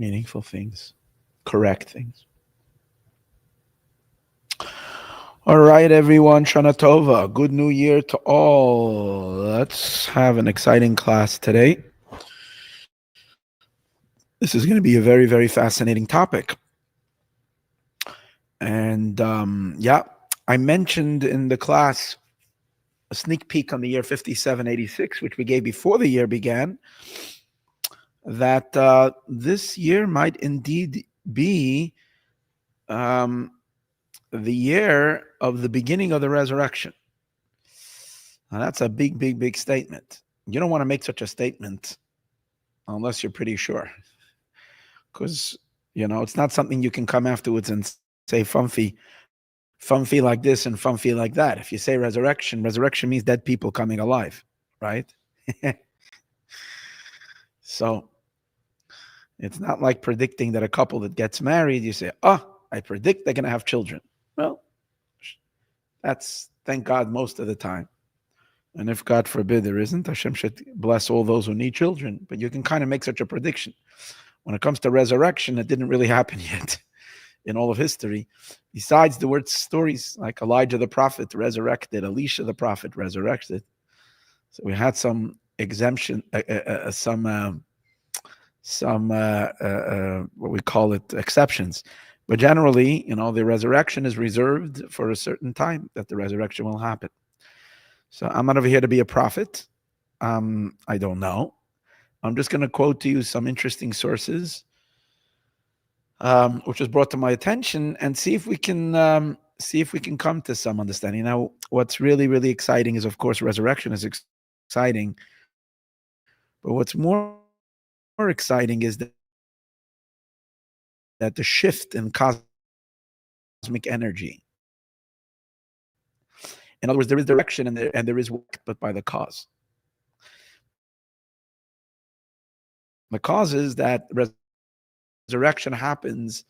meaningful things, correct things. All right, everyone. Shana Tova. Good New Year to all. Let's have an exciting class today. This is going to be a very, very fascinating topic. And yeah, I mentioned in the class a sneak peek on the year 5786, which we gave before the year began, that this year might indeed be um, the year of the beginning of the resurrection. Now, that's a big, big, big statement. You don't want to make such a statement unless you're pretty sure. Because, it's not something you can come afterwards and say, Funfi like this and Funfi like that. If you say resurrection means dead people coming alive, right? So it's not like predicting that a couple that gets married, you say, I predict they're going to have children. Well, that's, thank God, most of the time. And if God forbid there isn't, Hashem should bless all those who need children. But you can kind of make such a prediction. When it comes to resurrection, it didn't really happen yet in all of history. Besides the word stories like Elijah the prophet resurrected, Elisha the prophet resurrected. So we had some exemption, some what we call it exceptions. But generally, the resurrection is reserved for a certain time that the resurrection will happen. So I'm not over here to be a prophet. I don't know. I'm just going to quote to you some interesting sources, which was brought to my attention, and see if we can come to some understanding. Now, what's really, really exciting is, of course, resurrection is exciting, but what's more exciting is that the shift in cosmic energy. In other words, there is direction and there is work, but by the cause. The cause is that resurrection happens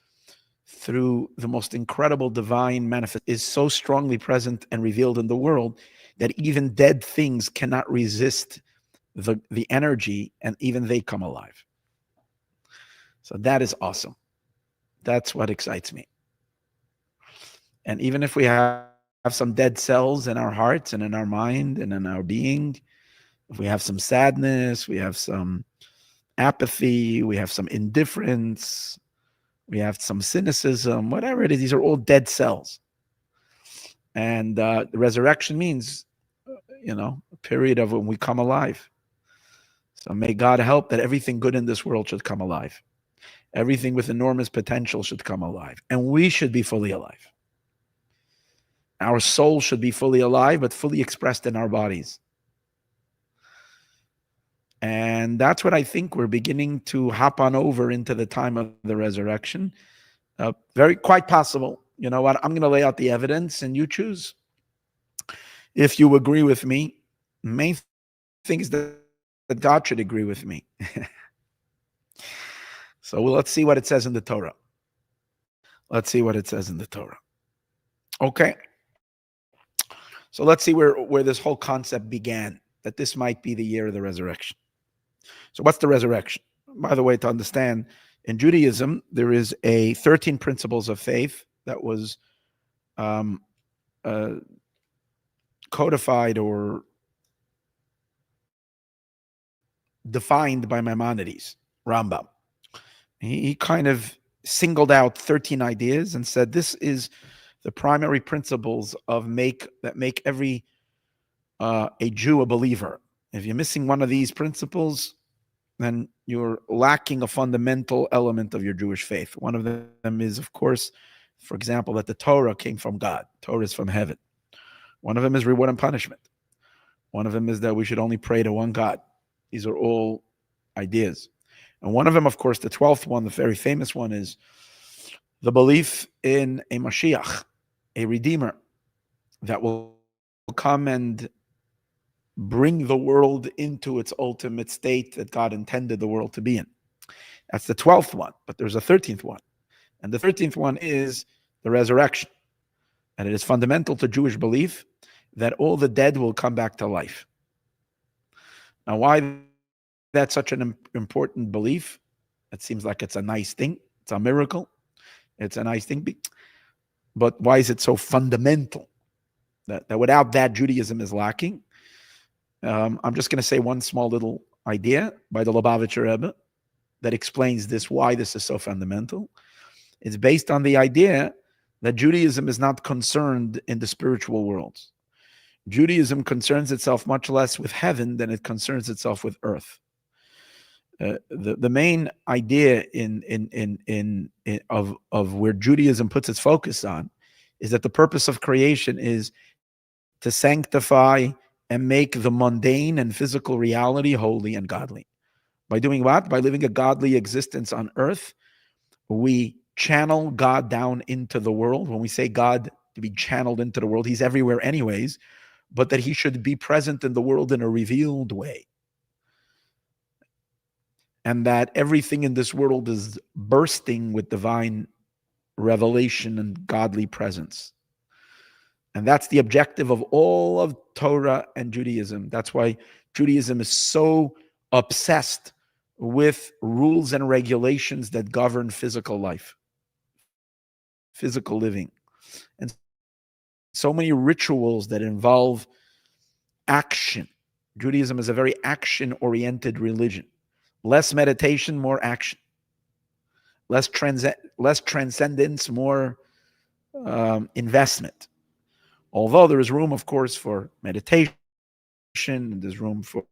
through the most incredible divine manifest, is so strongly present and revealed in the world that even dead things cannot resist the energy, and even they come alive. So that is awesome. That's what excites me. And even if we have some dead cells in our hearts and in our mind and in our being, if we have some sadness, we have some apathy, we have some indifference, we have some cynicism, whatever it is, these are all dead cells. And the resurrection means, a period of when we come alive. So may God help that everything good in this world should come alive. Everything with enormous potential should come alive. And we should be fully alive. Our soul should be fully alive, but fully expressed in our bodies. And that's what I think we're beginning to hop on over into the time of the resurrection. Quite possible. You know what? I'm going to lay out the evidence and you choose. If you agree with me, main thing is that God should agree with me. So let's see what it says in the Torah. Let's see what it says in the Torah. Okay. So let's see where this whole concept began, that this might be the year of the resurrection. So what's the resurrection? By the way, to understand, in Judaism, there is a 13 principles of faith that was codified or defined by Maimonides, Rambam. He kind of singled out 13 ideas and said, this is the primary principles that make every a Jew a believer. If you're missing one of these principles, then you're lacking a fundamental element of your Jewish faith. One of them is, of course, for example, that the Torah came from God. Torah is from heaven. One of them is reward and punishment. One of them is that we should only pray to one God. These are all ideas. And one of them, of course, the 12th one, the very famous one, is the belief in a Mashiach, a Redeemer, that will come and bring the world into its ultimate state that God intended the world to be in. That's the 12th one, but there's a 13th one. And the 13th one is the resurrection. And it is fundamental to Jewish belief that all the dead will come back to life. Now, why that's such an important belief? It seems like it's a nice thing. It's a miracle. It's a nice thing. But why is it so fundamental? That without that, Judaism is lacking. I'm just going to say one small little idea by the Lubavitcher Rebbe that explains this, why this is so fundamental. It's based on the idea that Judaism is not concerned in the spiritual worlds. Judaism concerns itself much less with heaven than it concerns itself with earth. The main idea of where Judaism puts its focus on is that the purpose of creation is to sanctify and make the mundane and physical reality holy and godly. By doing what? By living a godly existence on earth, we channel God down into the world. When we say God to be channeled into the world, he's everywhere anyways, but that he should be present in the world in a revealed way. And that everything in this world is bursting with divine revelation and godly presence. And that's the objective of all of Torah and Judaism. That's why Judaism is so obsessed with rules and regulations that govern physical life, physical living. And so many rituals that involve action. Judaism is a very action-oriented religion. Less meditation, more action. Less transcendence, more investment. Although there is room, of course, for meditation, and there's room for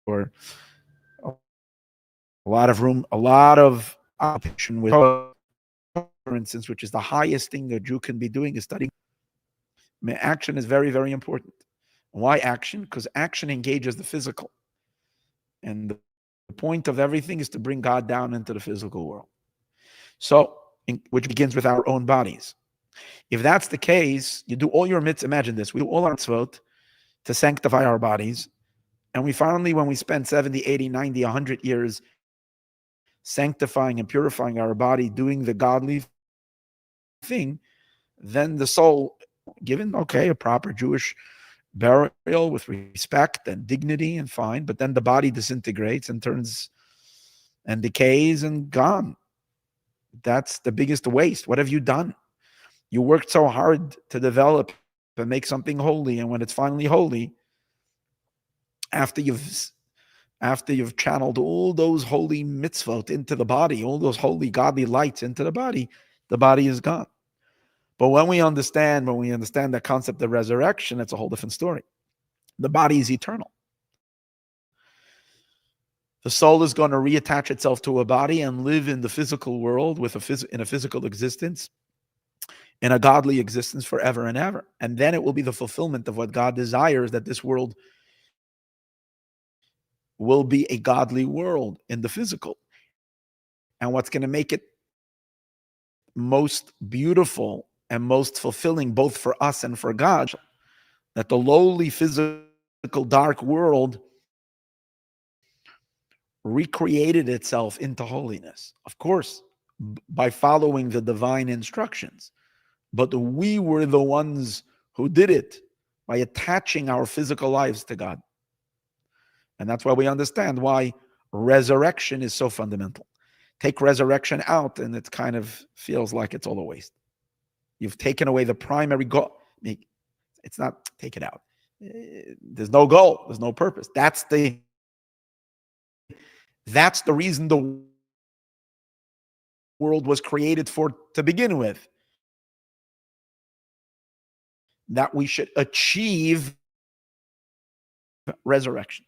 a lot of occupation with, for instance, which is the highest thing a Jew can be doing, is studying. Action is very, very important. Why action? Because action engages the physical. And the point of everything is to bring God down into the physical world. So, which begins with our own bodies. If that's the case, you do all your mitzvot. Imagine this. We do all our mitzvot to sanctify our bodies. And we finally, when we spend 70, 80, 90, 100 years sanctifying and purifying our body, doing the godly thing, then the soul, given, okay, a proper Jewish burial with respect and dignity and fine, but then the body disintegrates and turns and decays and gone. That's the biggest waste. What have you done? You worked so hard to develop and make something holy, and when it's finally holy, after you've channeled all those holy mitzvot into the body, all those holy godly lights into the body is gone. But when we understand the concept of resurrection, it's a whole different story. The body is eternal. The soul is going to reattach itself to a body and live in the physical world in a physical existence, in a godly existence forever and ever. And then it will be the fulfillment of what God desires, that this world will be a godly world in the physical. And what's going to make it most beautiful and most fulfilling, both for us and for God, that the lowly physical dark world recreated itself into holiness. Of course, by following the divine instructions. But we were the ones who did it by attaching our physical lives to God. And that's why we understand why resurrection is so fundamental. Take resurrection out, and it kind of feels like it's all a waste. You've taken away the primary goal. It's not take it out. There's no goal. There's no purpose. That's the reason the world was created for to begin with. That we should achieve resurrection.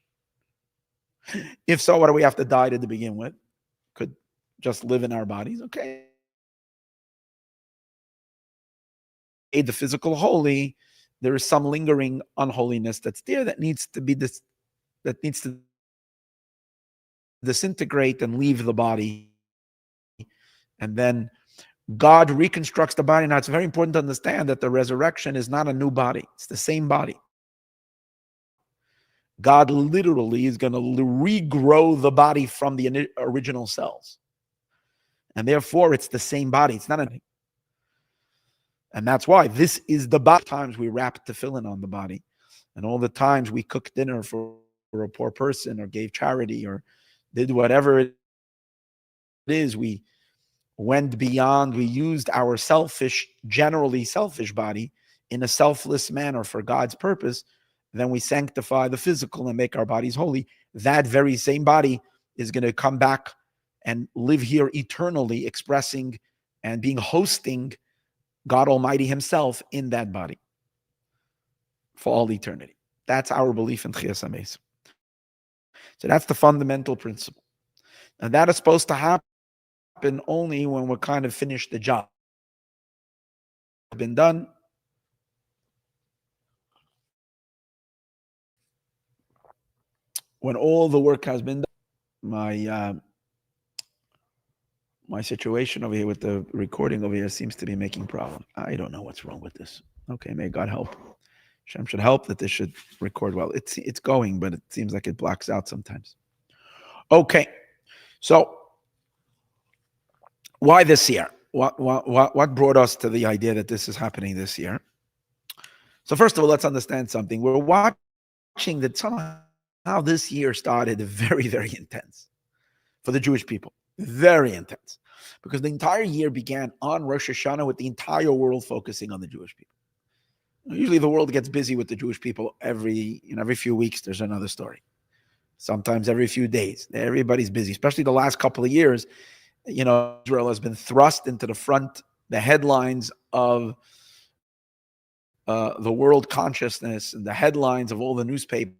If so, what do we have to die to begin with? Could just live in our bodies. Okay. The physical holy, there is some lingering unholiness that's there that needs to disintegrate and leave the body. And then God reconstructs the body. Now, it's very important to understand that the resurrection is not a new body. It's the same body. God literally is going to regrow the body from the original cells. And therefore, it's the same body. It's not a... And that's why this is the body. Times we wrapped tefillin on the body. And all the times we cooked dinner for a poor person or gave charity or did whatever it is. We went beyond, we used our selfish, generally selfish body in a selfless manner for God's purpose. Then we sanctify the physical and make our bodies holy. That very same body is going to come back and live here eternally, expressing and being hosting God Almighty himself in that body for all eternity. That's our belief in Tchias HaMesim. So that's the fundamental principle. And that is supposed to happen only when we're kind of finished the job. Been done. When all the work has been done. My situation over here with the recording over here seems to be making problem. I don't know what's wrong with this. Okay, may God help. Hashem should help that this should record well. It's going, but it seems like it blocks out sometimes. Okay, so why this year? What brought us to the idea that this is happening this year? So first of all, let's understand something. We're watching that somehow this year started very, very intense for the Jewish people. Very intense. Because the entire year began on Rosh Hashanah with the entire world focusing on the Jewish people. Usually the world gets busy with the Jewish people every few weeks, there's another story. Sometimes every few days. Everybody's busy, especially the last couple of years. Israel has been thrust into the front, the headlines of the world consciousness and the headlines of all the newspapers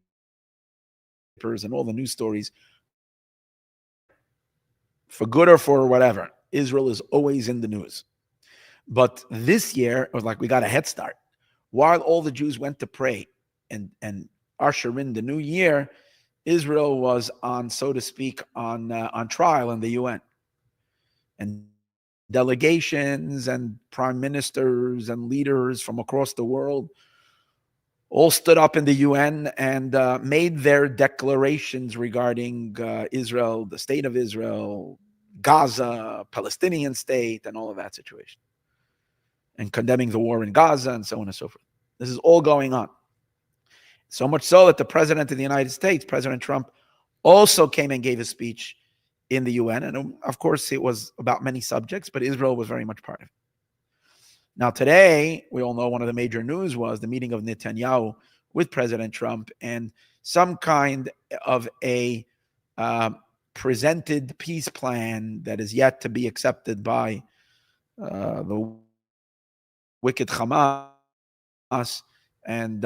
and all the news stories. For good or for whatever, Israel is always in the news. But this year, it was like we got a head start. While all the Jews went to pray and usher in the new year, Israel was on, so to speak, on trial in the UN. And delegations and prime ministers and leaders from across the world all stood up in the UN and made their declarations regarding Israel, the state of Israel, Gaza, Palestinian state, and all of that situation, and condemning the war in Gaza and so on and so forth. This is all going on. So much so that the president of the United States, President Trump, also came and gave a speech in the UN. And of course, it was about many subjects, but Israel was very much part of it. Now, today, we all know one of the major news was the meeting of Netanyahu with President Trump and some kind of a presented peace plan that is yet to be accepted by the wicked Hamas, and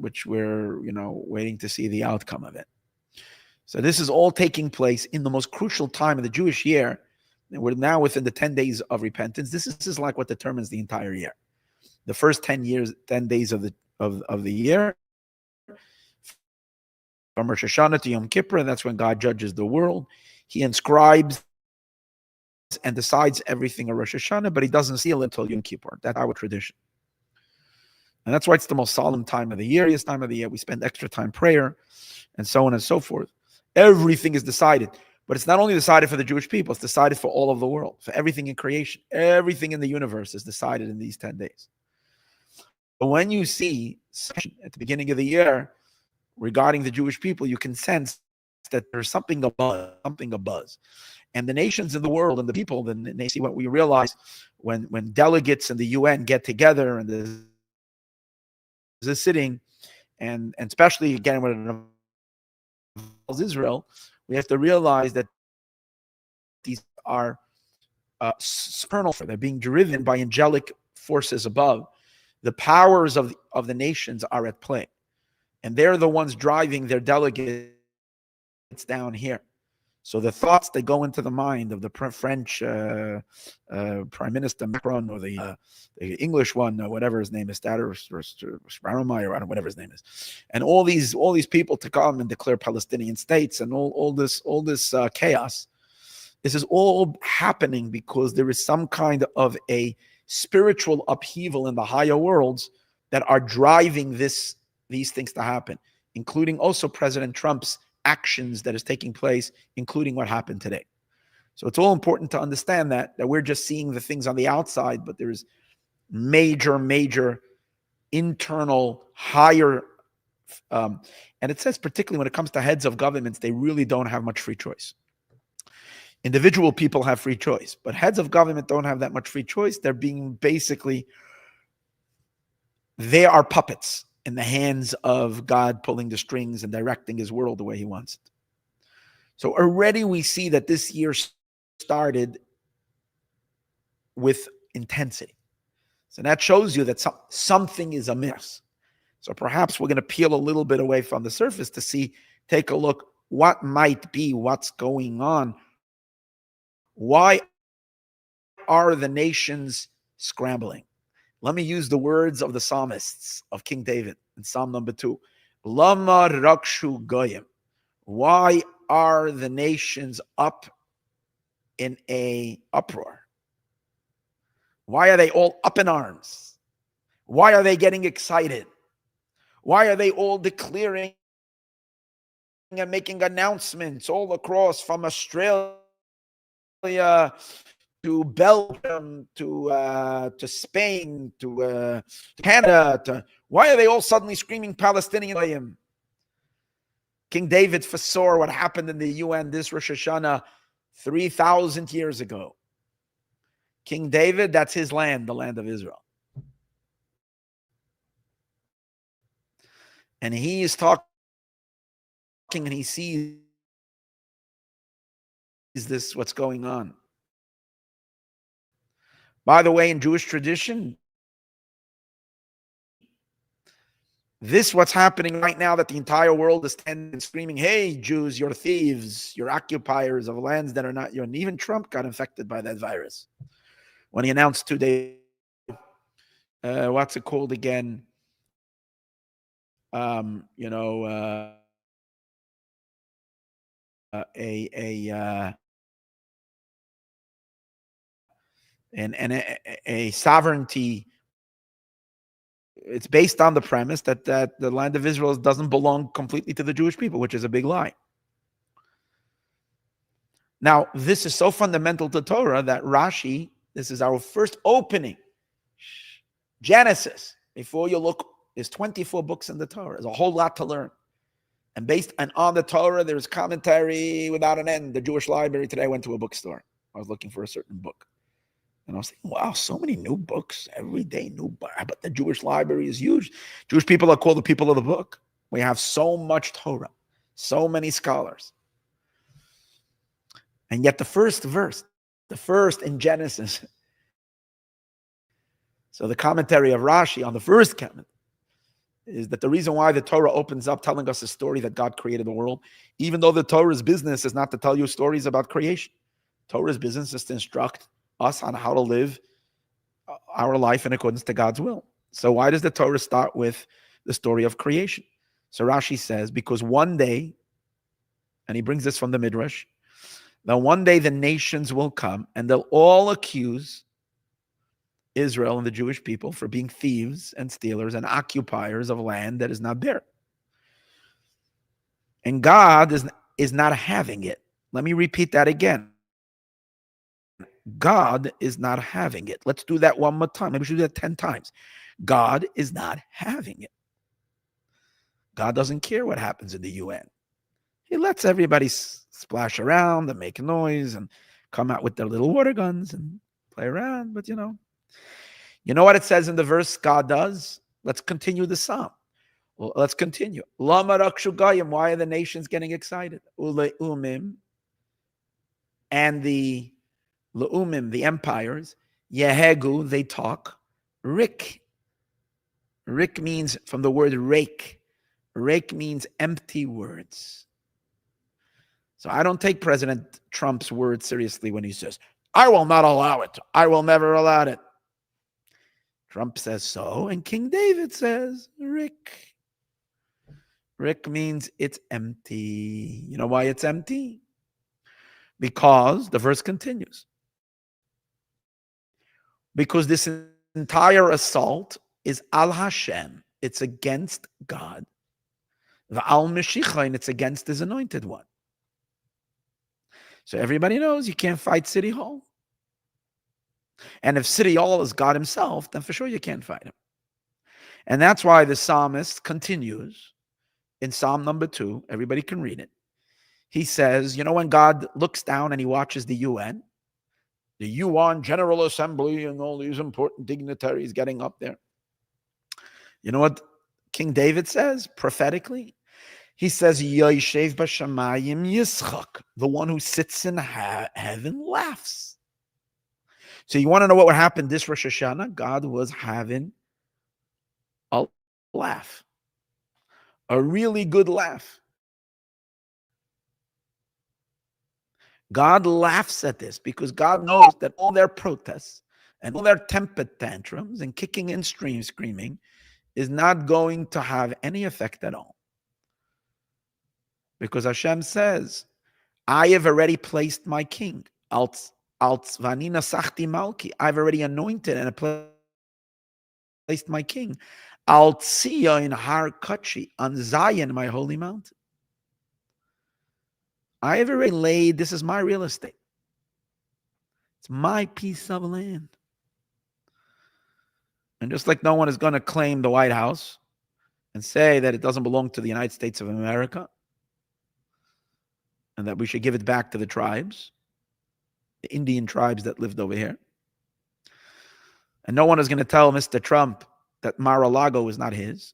which we're waiting to see the outcome of it. So this is all taking place in the most crucial time of the Jewish year. And we're now within the 10 days of repentance. This is like what determines the entire year. The first 10 days of the year, from Rosh Hashanah to Yom Kippur, and that's when God judges the world. He inscribes and decides everything on Rosh Hashanah, but he doesn't seal it until Yom Kippur. That's our tradition. And that's why it's the most solemn time of the year. This time of the year, we spend extra time prayer and so on and so forth. Everything is decided. But it's not only decided for the Jewish people, it's decided for all of the world, for everything in creation. Everything in the universe is decided in these 10 days. But when you see at the beginning of the year regarding the Jewish people, you can sense that there's something abuzz. And the nations in the world and the people, then they see what we realize when delegates in the UN get together and there's a sitting, and especially again when it involves Israel, we have to realize that these are supernal. They're being driven by angelic forces above. The powers of the nations are at play. And they're the ones driving their delegates down here. So the thoughts that go into the mind of the French Prime Minister Macron, or the English one, or whatever his name is, Steinmeier, whatever his name is, and all these people to come and declare Palestinian states and all this chaos. This is all happening because there is some kind of a spiritual upheaval in the higher worlds that are driving these things to happen, including also President Trump's actions that is taking place, including what happened today. So it's all important to understand that we're just seeing the things on the outside, but there's major internal higher And it says, particularly when it comes to heads of governments, they really don't have much free choice. Individual people have free choice, but heads of government don't have that much free choice. They're being basically, they are puppets in the hands of God pulling the strings and directing his world the way he wants it. So already we see that this year started with intensity. So that shows you that something is amiss. So perhaps we're going to peel a little bit away from the surface to take a look, what might be, what's going on. Why are the nations scrambling? Let me use the words of the psalmists of King David in Psalm number 2. Lama rakshu goyim. Why are the nations up in a uproar? Why are they all up in arms? Why are they getting excited? Why are they all declaring and making announcements all across, from Australia to Belgium to Spain to Canada? Why are they all suddenly screaming Palestinian? King David foresaw what happened in the UN this Rosh Hashanah 3,000 years ago. King David, that's his land, the land of Israel. And he is talking and he sees this, what's going on. By the way, in Jewish tradition, this what's happening right now, that the entire world is standing and screaming, hey, Jews, you're thieves, you're occupiers of lands that are not yours. And even Trump got infected by that virus when he announced 2 days, what's it called again? A sovereignty. It's based on the premise that the land of Israel doesn't belong completely to the Jewish people, which is a big lie. Now, this is so fundamental to Torah that Rashi, this is our first opening. Genesis, before you look, there's 24 books in the Torah. There's a whole lot to learn. And based on the Torah, there's commentary without an end. The Jewish library today, I went to a bookstore. I was looking for a certain book. And I was thinking, wow, so many new books, every day new books. But the Jewish library is huge. Jewish people are called the people of the book. We have so much Torah, so many scholars. And yet the first verse, the first in Genesis. So the commentary of Rashi on the first comment is that the reason why the Torah opens up telling us a story that God created the world, even though the Torah's business is not to tell you stories about creation. Torah's business is to instruct us on how to live our life in accordance to God's will. So why does the Torah start with the story of creation? So Rashi says, because one day, and he brings this from the Midrash, that one day the nations will come and they'll all accuse Israel and the Jewish people for being thieves and stealers and occupiers of land that is not there. And God is not having it. Let me repeat that again. God is not having it. Let's do that one more time. Maybe we should do that 10 times. God is not having it. God doesn't care what happens in the UN. He lets everybody splash around and make noise and come out with their little water guns and play around. But you know what it says in the verse God does? Let's continue the psalm. Well, let's continue. Lama rakshu goyim. Why are the nations getting excited? Uleumim and the Leumim, the empires, Yehegu, they talk. Rik means from the word rake. Rake means empty words. So I don't take President Trump's word seriously when he says, I will not allow it. I will never allow it. Trump says so, and King David says, Rik. Rik means it's empty. You know why it's empty? Because the verse continues. Because this entire assault is al Hashem. It's against God. V'al Meshicha, and it's against his anointed one. So everybody knows you can't fight City Hall. And if City Hall is God himself, then for sure you can't fight him. And that's why the psalmist continues in Psalm number 2, everybody can read it. He says, when God looks down and he watches the UN General Assembly, and all these important dignitaries getting up there. You know what King David says prophetically? He says, Yoshev b'shamayim yischak, the one who sits in heaven laughs. So you want to know what would happen this Rosh Hashanah? God was having a laugh, a really good laugh. God laughs at this because God knows that all their protests and all their temper tantrums and kicking and screaming is not going to have any effect at all. Because Hashem says, I have already placed my king. I've already anointed and placed my king. Al Tzia in Har Kachi, on Zion, my holy mountain. I have already laid, this is my real estate. It's my piece of land. And just like no one is going to claim the White House and say that it doesn't belong to the United States of America and that we should give it back to the tribes, the Indian tribes that lived over here. And no one is going to tell Mr. Trump that Mar-a-Lago is not his.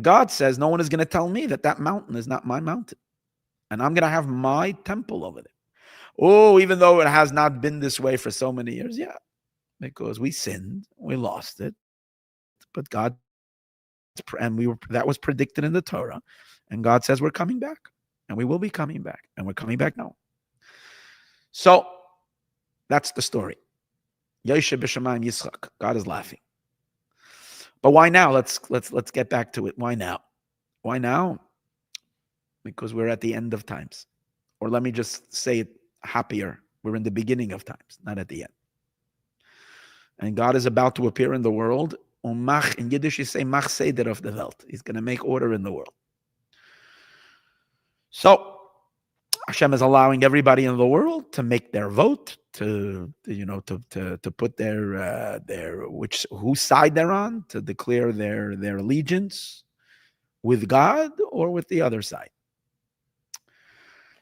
God says no one is going to tell me that that mountain is not my mountain. And I'm going to have my temple over there. Oh, even though it has not been this way for so many years. Yeah, because we sinned, we lost it. But God, and that was predicted in the Torah. And God says we're coming back. And we will be coming back. And we're coming back now. So that's the story. Yoshev b'shamayim yischak. God is laughing. But why now? Let's get back to it. Why now? Why now? Because we're at the end of times. Or let me just say it happier. We're in the beginning of times, not at the end. And God is about to appear in the world. In Yiddish, you say, mach seder of the Welt. He's going to make order in the world. So, Hashem is allowing everybody in the world to make their vote, to put their whose side they're on, to declare their allegiance with God or with the other side.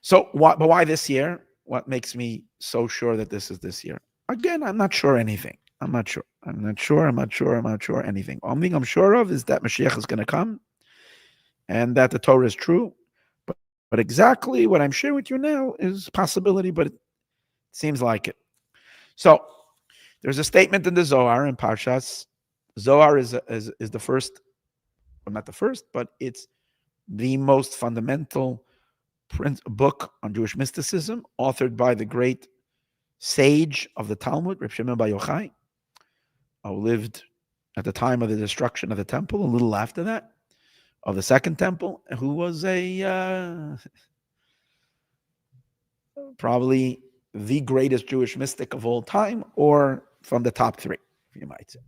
So, why this year? What makes me so sure that this is this year? Again, I'm not sure anything. I'm not sure anything. Only thing I'm sure of is that Mashiach is going to come and that the Torah is true. But exactly what I'm sharing with you now is a possibility, but it seems like it. So there's a statement in the Zohar in Parshas. Zohar is the first, well, not the first, but it's the most fundamental book on Jewish mysticism, authored by the great sage of the Talmud, Reb Shimon Bar Yochai, who lived at the time of the destruction of the temple, a little after that, of the second temple, who was probably the greatest Jewish mystic of all time, or from the top three, you might say.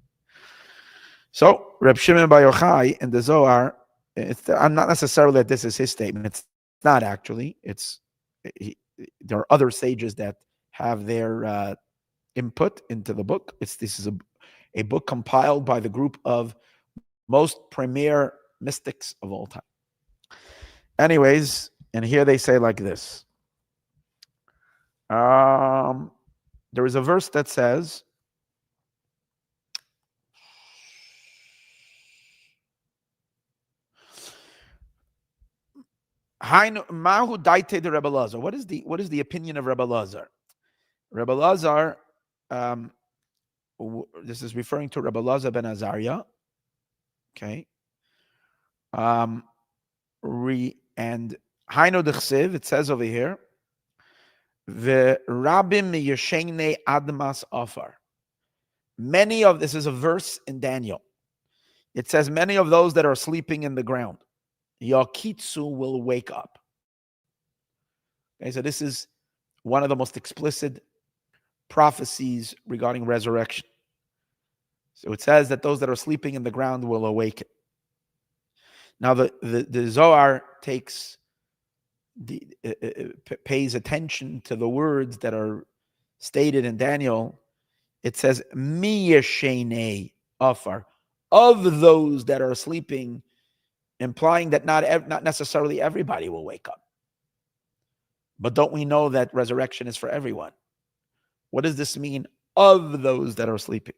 So, Reb Shimon Bar Yochai in the Zohar, I'm not necessarily that this is his statement. It's not actually. There are other sages that have their input into the book. This is a book compiled by the group of most premier mystics of all time. Anyways, and here they say like this. There is a verse that says, Mahu daite de Rebbe Lazar. What is the opinion of Rebbe Lazar? Rebbe Lazar, this is referring to Rebbe Lazar ben Azariah. Okay. And Hainu d'chsev, it says over here, the Rabim Yeshene Admas Afar. Many of this is a verse in Daniel. It says, many of those that are sleeping in the ground, Yakitsu will wake up. Okay, so this is one of the most explicit prophecies regarding resurrection. So it says that those that are sleeping in the ground will awaken. Now the Zohar takes pays attention to the words that are stated in Daniel. It says mi yeshene afar, of those that are sleeping implying that not necessarily everybody will wake up. But don't we know that resurrection is for everyone? What does this mean of those that are sleeping?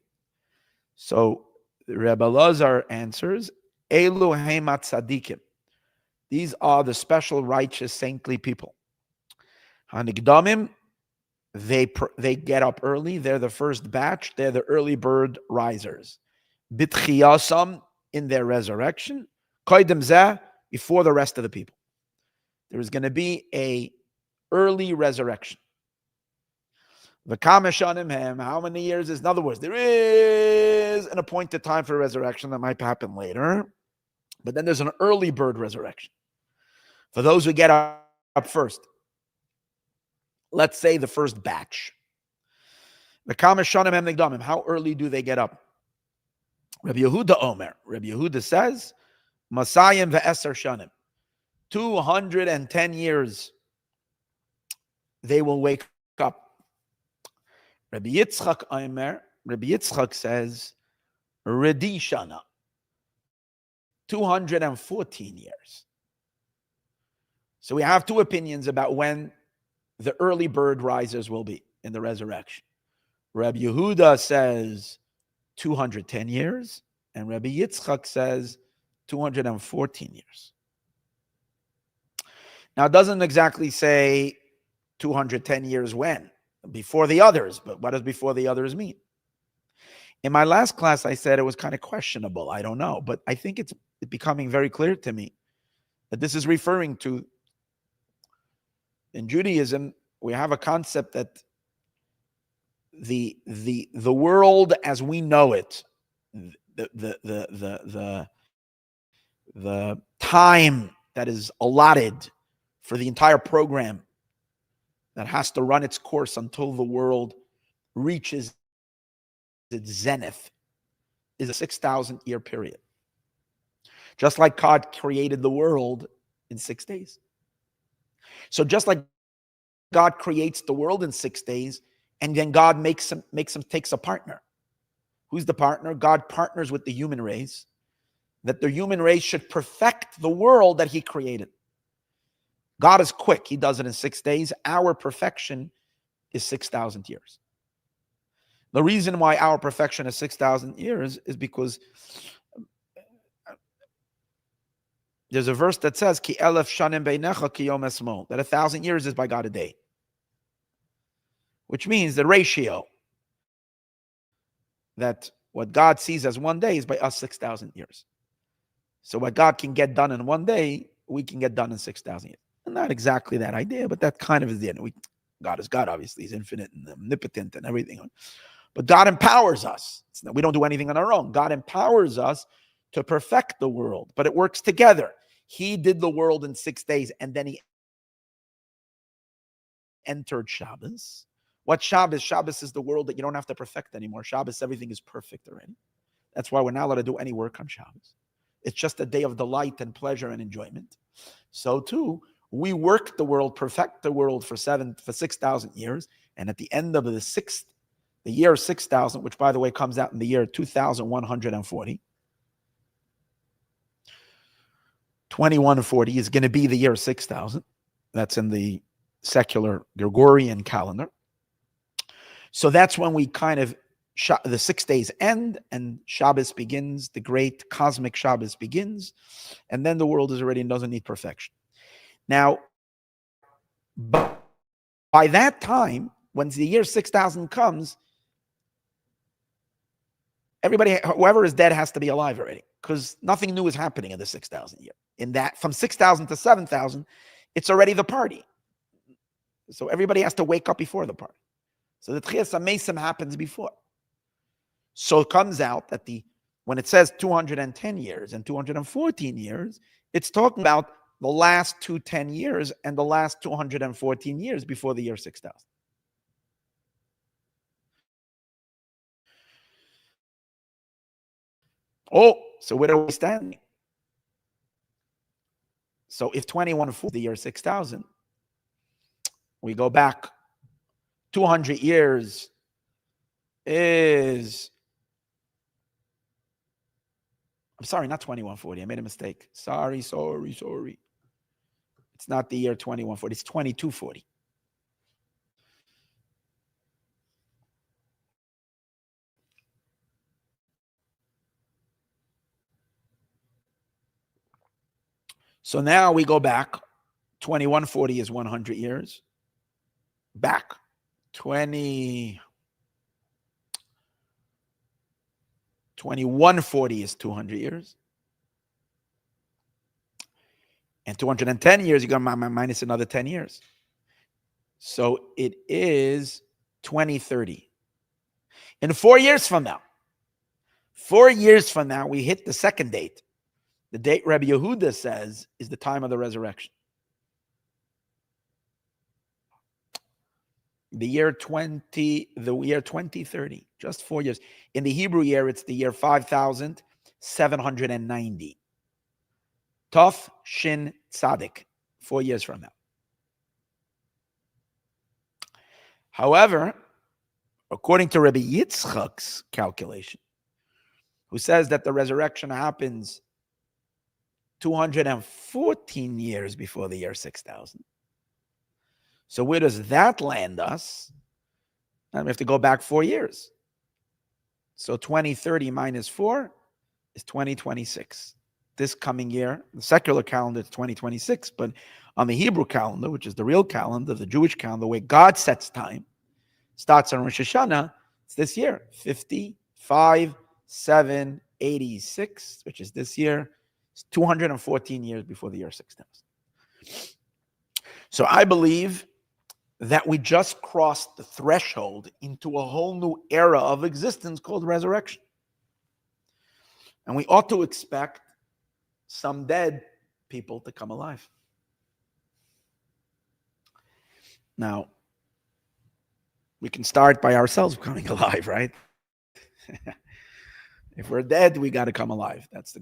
So Rebbe Lazar answers, Elu Hemat Tzadikim. These are the special, righteous, saintly people. Hanigdamim, they get up early. They're the first batch. They're the early bird risers. Bitchiyasam, in their resurrection. Koydem zeh, before the rest of the people. There is going to be a early resurrection. How many years is? In other words, there is an appointed time for resurrection that might happen later, but then there's an early bird resurrection. For those who get up first, let's say the first batch. How early do they get up? Rabbi Yehuda Omer. Rabbi Yehuda says, Masayim ve'eser shanim. 210 years they will wake up. Rabbi Yitzchak Omer. Rabbi Yitzchak says, Redi Shana. 214 years. So we have two opinions about when the early bird risers will be in the resurrection. Rabbi Yehuda says 210 years, and Rabbi Yitzchak says 214 years. Now, it doesn't exactly say 210 years when, before the others, but what does before the others mean? In my last class, I said it was kind of questionable. I don't know, but I think it's becoming very clear to me that this is referring to, in Judaism, we have a concept that the world as we know it, the time that is allotted for the entire program that has to run its course until the world reaches its zenith is a 6,000-year period. Just like God created the world in 6 days. So just like God creates the world in 6 days, and then God takes a partner. Who's the partner? God partners with the human race, that the human race should perfect the world that he created. God is quick. He does it in 6 days. Our perfection is 6,000 years. The reason why our perfection is 6,000 years is because there's a verse that says, Ki elef shanim beinecha ki yom esmol, that 1,000 years is by God a day. Which means the ratio that what God sees as 1 day is by us 6,000 years. So what God can get done in 1 day, we can get done in 6,000 years. And not exactly that idea, but that kind of is the end. God is God, obviously. He's infinite and omnipotent and everything. But God empowers us. We don't do anything on our own. God empowers us to perfect the world, but it works together. He did the world in 6 days, and then he entered Shabbos. What Shabbos? Shabbos is the world that you don't have to perfect anymore. Shabbos, everything is perfect already. That's why we're not allowed to do any work on Shabbos. It's just a day of delight and pleasure and enjoyment. So too, we work the world, perfect the world for 6,000 years, and at the end of the year 6,000, which by the way comes out in the year 2140, 2140 is going to be the year 6,000. That's in the secular Gregorian calendar. So that's when we kind of, the 6 days end and Shabbos begins, the great cosmic Shabbos begins, and then the world is already and doesn't need perfection. Now, by that time, when the year 6,000 comes, everybody, whoever is dead has to be alive already, because nothing new is happening in the 6,000 year. In that, from 6,000 to 7,000, it's already the party. So everybody has to wake up before the party. So the Tchias HaMesim happens before. So it comes out that when it says 210 years and 214 years, it's talking about the last 210 years and the last 214 years before the year 6,000. Oh, so where are we standing? So if 2140 the year 6,000, we go back 200 years is I'm sorry, not 2140. I made a mistake. Sorry. It's not the year 2140. It's 2240. So now we go back. 2140 is 100 years. Back. 2140 is 200 years. And 210 years, you're going to minus another 10 years. So it is 2030. In 4 years from now, 4 years from now, we hit the second date. The date Rabbi Yehuda says is the time of the resurrection. The year 2030, just 4 years. In the Hebrew year, it's the year 5,790. Tov Shin Tzadik, 4 years from now. However, according to Rabbi Yitzchak's calculation, who says that the resurrection happens 214 years before the year 6,000. So where does that land us? And we have to go back 4 years. So 2030 minus 4 is 2026. This coming year, the secular calendar is 2026, but on the Hebrew calendar, which is the real calendar, the Jewish calendar, where God sets time, starts on Rosh Hashanah, it's this year, 55,786, which is this year. It's 214 years before the year 6,000. So I believe that we just crossed the threshold into a whole new era of existence called resurrection. And we ought to expect some dead people to come alive. Now, we can start by ourselves coming alive, right? If we're dead, we got to come alive. That's a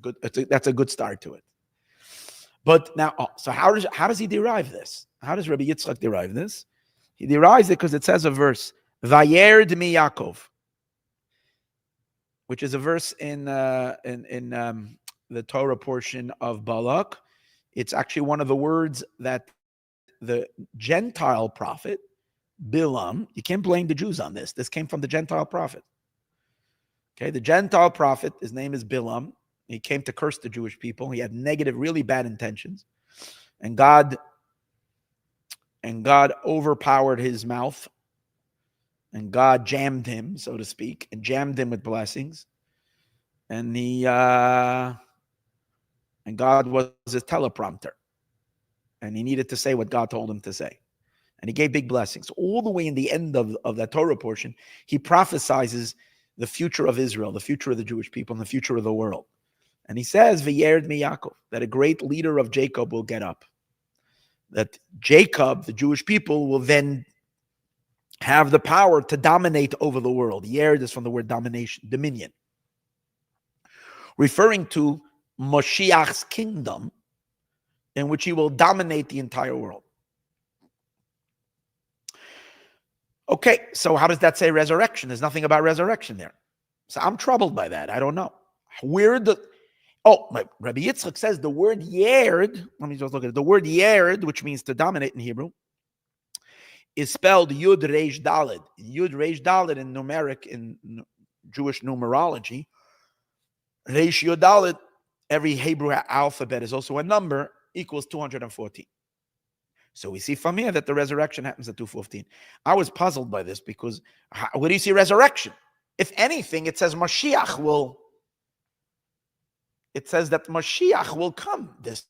good start to it. But now, so how does he derive this? How does Rabbi Yitzchak derive this? He derives it because it says a verse, Vayerd mi Yaakov, which is a verse in the Torah portion of Balak. It's actually one of the words that the Gentile prophet, Bilam, you can't blame the Jews on this. This came from the Gentile prophet. Okay, the Gentile prophet, his name is Bilam. He came to curse the Jewish people. He had negative, really bad intentions. And God overpowered his mouth. And God jammed him, so to speak, and jammed him with blessings. And God was his teleprompter. And he needed to say what God told him to say. And he gave big blessings. All the way in the end of that Torah portion, he prophesizes the future of Israel, the future of the Jewish people, and the future of the world. And he says, V'yerd mi Yaakov, that a great leader of Jacob will get up. That Jacob, the Jewish people, will then have the power to dominate over the world. Yerd is from the word domination, dominion. Referring to Moshiach's kingdom, in which he will dominate the entire world. Okay, so how does that say resurrection? There's nothing about resurrection there. So I'm troubled by that. I don't know. Rabbi Yitzchak says the word yerd, let me just look at it. The word yerd, which means to dominate in Hebrew, is spelled Yud Reish Daled. Yud Reish Daled in numeric, in Jewish numerology, Reish Yud Daled, every Hebrew alphabet is also a number, equals 214. So we see from here that the resurrection happens at 2:15. I was puzzled by this because where do you see resurrection? If anything, it says Mashiach will. It says that Mashiach will come this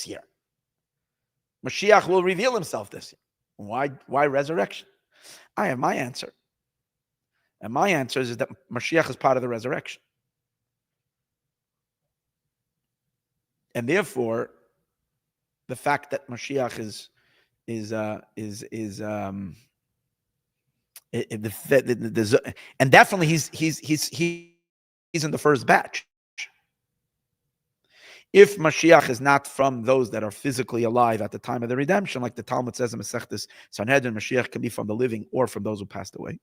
year. Mashiach will reveal himself this year. Why resurrection? I have my answer. And my answer is that Mashiach is part of the resurrection. And therefore, the fact that Mashiach and definitely he's in the first batch. If Mashiach is not from those that are physically alive at the time of the redemption, like the Talmud says in Masechtas Sanhedrin, Mashiach can be from the living or from those who passed away.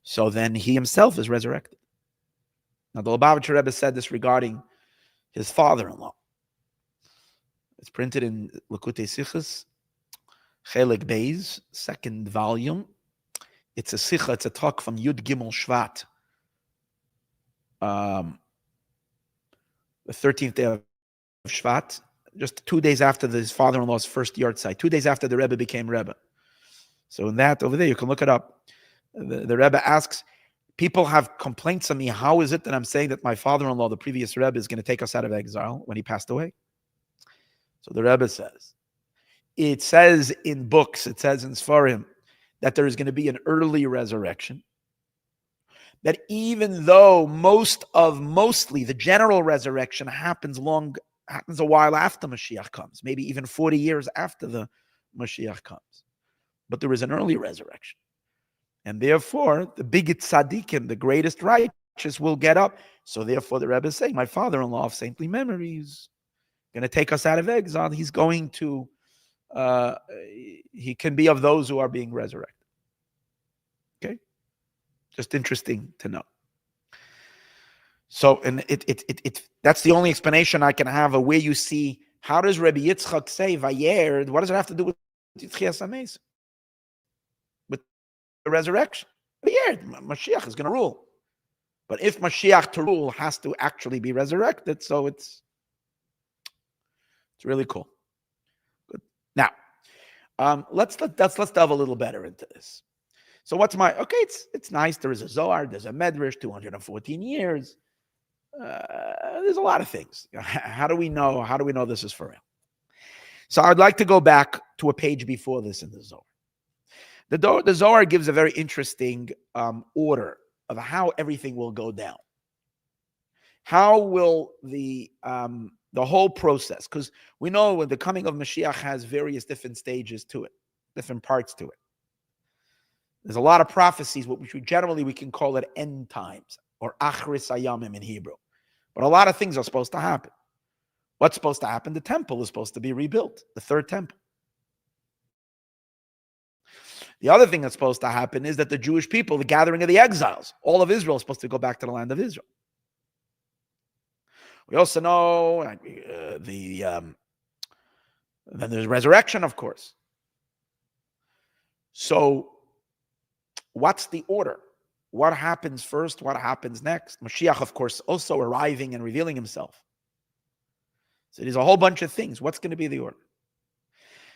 So then he himself is resurrected. Now the Lubavitcher Rebbe said this regarding his father-in-law. It's printed in Likutei Sichos, Chelik Beis, second volume. It's a sicha, it's a talk from Yud Gimel Shvat, the 13th day of Shvat, just 2 days after his father-in-law's first yahrzeit, 2 days after the Rebbe became Rebbe. So in that, over there, you can look it up. The Rebbe asks, people have complaints on me, how is it that I'm saying that my father-in-law, the previous Rebbe, is going to take us out of exile when he passed away? So the Rebbe says, it says in books, it says in Sfarim, that there is going to be an early resurrection. That even though mostly the general resurrection happens a while after Mashiach comes, maybe even 40 years after the Mashiach comes. But there is an early resurrection. And therefore, the biggest tzaddikim, the greatest righteous, will get up. So therefore, the Rebbe is saying, my father-in-law of saintly memories, going to take us out of exile. He's going to, he can be of those who are being resurrected. Okay? Just interesting to know. So, and it that's the only explanation I can have of where you see, how does Rabbi Yitzchak say, Vayer, what does it have to do with Tchias HaMeis? With the resurrection? Vayer, Mashiach is going to rule. But if Mashiach to rule has to actually be resurrected, so it's really cool. Good. Now, let's delve a little better into this. So what's it's nice. There is a Zohar, there's a Medrash, 214 years. There's a lot of things. How do we know this is for real? So I'd like to go back to a page before this in the Zohar. The Zohar gives a very interesting order of how everything will go down. How will the whole process, because we know when the coming of Mashiach has various different stages to it, different parts to it. There's a lot of prophecies, which we can call it end times, or Achris Hayamim in Hebrew. But a lot of things are supposed to happen. What's supposed to happen? The temple is supposed to be rebuilt, the third temple. The other thing that's supposed to happen is that the Jewish people, the gathering of the exiles, all of Israel is supposed to go back to the land of Israel. We also know then there's resurrection, of course. So what's the order? What happens first? What happens next? Mashiach, of course, also arriving and revealing himself. So there's a whole bunch of things. What's going to be the order?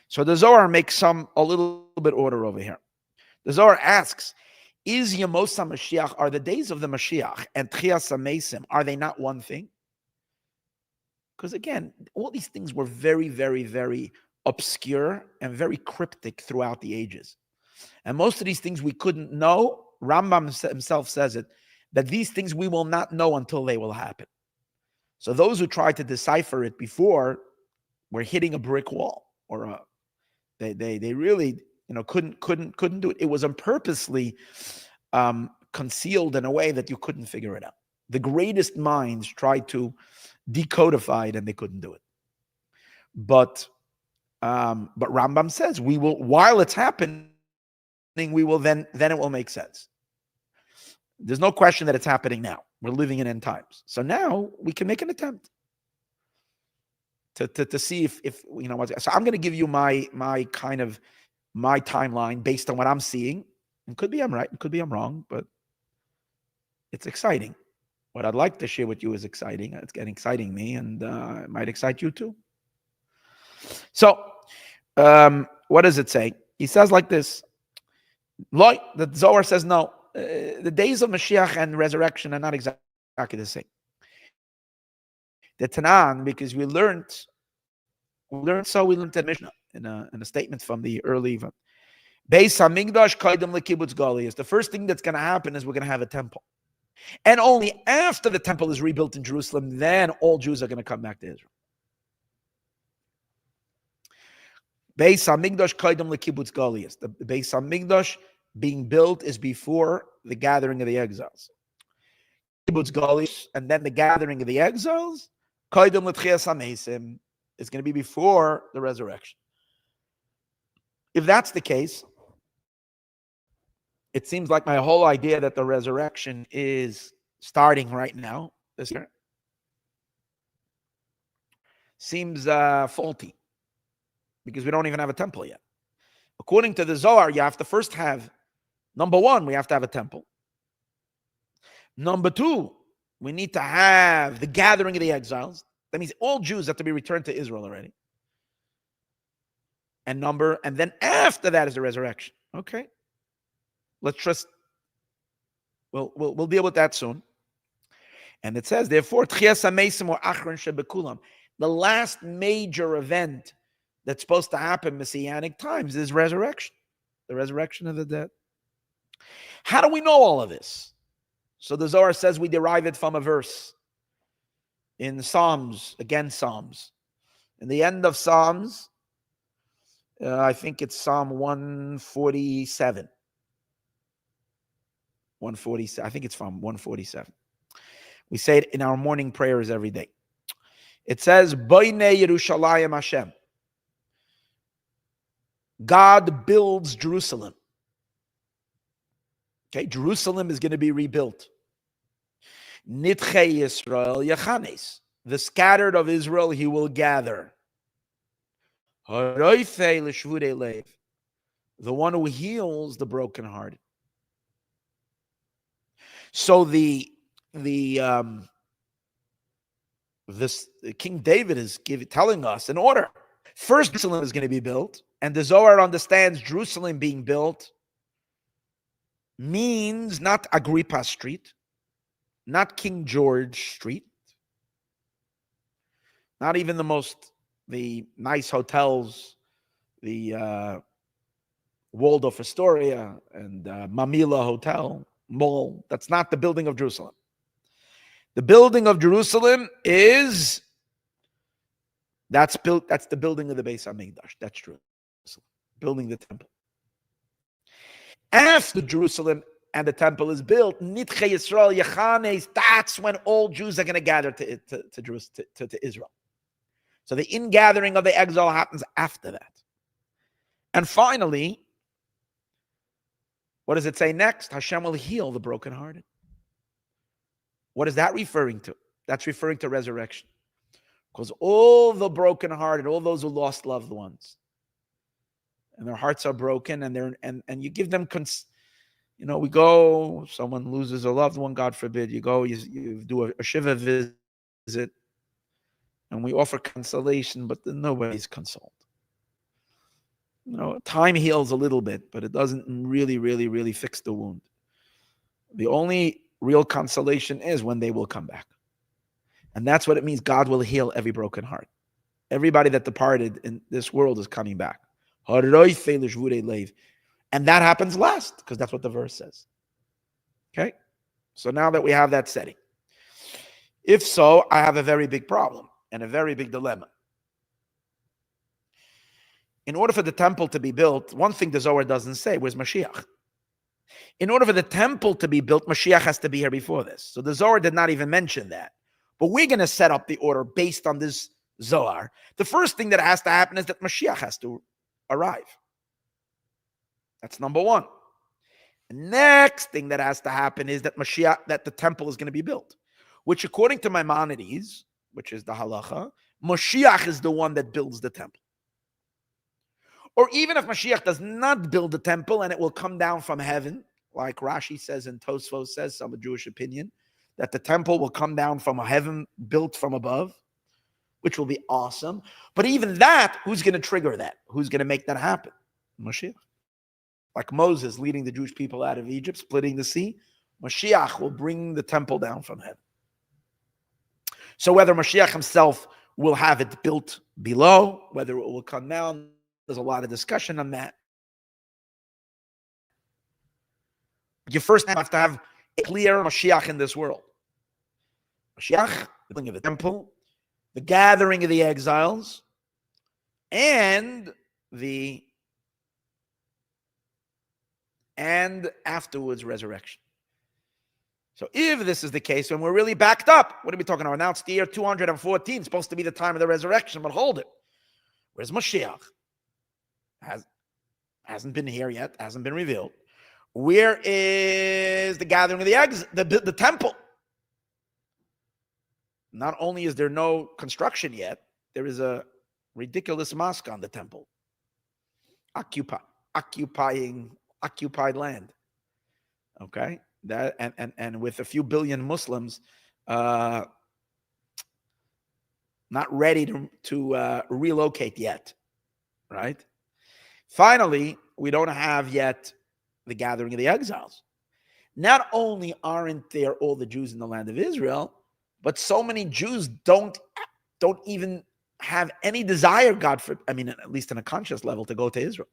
So the Zohar makes a little bit order over here. The Zohar asks, is Yemosa Mashiach, are the days of the Mashiach and Tchias HaMeisim, are they not one thing? Because again, all these things were very, very, very obscure and very cryptic throughout the ages. And most of these things we couldn't know. Rambam himself says it, that these things we will not know until they will happen. So those who tried to decipher it before were hitting a brick wall, or they really couldn't do it. It was purposely concealed in a way that you couldn't figure it out. The greatest minds tried to decodify it and they couldn't do it. But Rambam says we will, while it's happening, we will then it will make sense. There's no question that it's happening now. We're living in end times. So now we can make an attempt to see if so I'm going to give you my timeline based on what I'm seeing. It could be I'm right, it could be I'm wrong, but it's exciting. What I'd like to share with you is exciting. It's getting exciting me, and it might excite you too. So what does it say? He says like this. The Zohar says no. The days of Mashiach and resurrection are not exactly the same. The Tanan, because we learned at Mishnah in a statement from the early Beis Hamikdash Kaidem LeKibbutz Goliath. The first thing that's going to happen is we're going to have a temple, and only after the temple is rebuilt in Jerusalem, then all Jews are going to come back to Israel. Beis Hamikdash Kaidem LeKibbutz Goliath. The Beis Hamikdash being built is before the gathering of the exiles. Kibbutz Goliath, and then the gathering of the exiles, Kaidem L'Tchias HaMeisim, is going to be before the resurrection. If that's the case, it seems like my whole idea that the resurrection is starting right now, this year, seems faulty because we don't even have a temple yet. According to the Zohar, you have to first have, number one, we have to have a temple. Number two, we need to have the gathering of the exiles. That means all Jews have to be returned to Israel already. And then after that is the resurrection. Okay. Let's trust. We'll deal with that soon. And it says, therefore, the last major event that's supposed to happen Messianic times is resurrection, the resurrection of the dead. How do we know all of this? So the Zohar says we derive it from a verse in Psalms, again Psalms. In the end of Psalms, I think it's Psalm 147. 147. I think it's from 147. We say it in our morning prayers every day. It says, Boinei Yerushalayim Hashem. God builds Jerusalem. Okay, Jerusalem is going to be rebuilt. Nitchei Yisrael Yachanes. The scattered of Israel he will gather. Haroifei l'shvurei lev. The one who heals the brokenhearted. So the King David is telling us an order. First, Jerusalem is going to be built, and the Zohar understands Jerusalem being built means not Agrippa Street, not King George Street, not even the nice hotels, the Waldorf Astoria and Mamila Hotel Mall. That's not the building of Jerusalem. The building of Jerusalem that's the building of the Beis HaMikdash. That's Jerusalem, building the temple. After Jerusalem and the temple is built, Nitchei Yisrael Yachanes, that's when all Jews are going to gather to Israel. So the ingathering of the exile happens after that. And finally, what does it say next? Hashem will heal the brokenhearted. What is that referring to? That's referring to resurrection. Because all the brokenhearted, all those who lost loved ones, and their hearts are broken, and you give them, we go, someone loses a loved one, God forbid, you go, you do a Shiva visit, and we offer consolation, but nobody's consoled. Time heals a little bit, but it doesn't really, really, really fix the wound. The only real consolation is when they will come back. And that's what it means. God will heal every broken heart. Everybody that departed in this world is coming back. And that happens last, because that's what the verse says. Okay? So now that we have that setting. If so, I have a very big problem and a very big dilemma. In order for the temple to be built, one thing the Zohar doesn't say was Mashiach. In order for the temple to be built, Mashiach has to be here before this. So the Zohar did not even mention that. But we're going to set up the order based on this Zohar. The first thing that has to happen is that Mashiach has to arrive. That's number one. The next thing that has to happen is that that the temple is going to be built, which according to Maimonides, which is the halacha, Mashiach is the one that builds the temple. Or even if Mashiach does not build the temple and it will come down from heaven, like Rashi says and Tosfos says, some Jewish opinion, that the temple will come down from heaven, built from above, which will be awesome. But even that, who's going to trigger that? Who's going to make that happen? Mashiach. Like Moses leading the Jewish people out of Egypt, splitting the sea, Mashiach will bring the temple down from heaven. So whether Mashiach himself will have it built below, whether it will come down, there's a lot of discussion on that. But you first have to have a clear Mashiach in this world. Mashiach, the building of the temple, the gathering of the exiles, and afterwards resurrection. So if this is the case, when we're really backed up, what are we talking about? Now it's the year 214, supposed to be the time of the resurrection, but hold it. Where's Mashiach? Hasn't been here yet, hasn't been revealed. Where is the gathering of the temple? Not only is there no construction yet, there is a ridiculous mosque on the temple. Occupied land. Okay, that and with a few billion Muslims, not ready to relocate yet, right? Finally, we don't have yet the gathering of the exiles. Not only aren't there all the Jews in the land of Israel, but so many Jews don't even have any desire, at least on a conscious level, to go to Israel.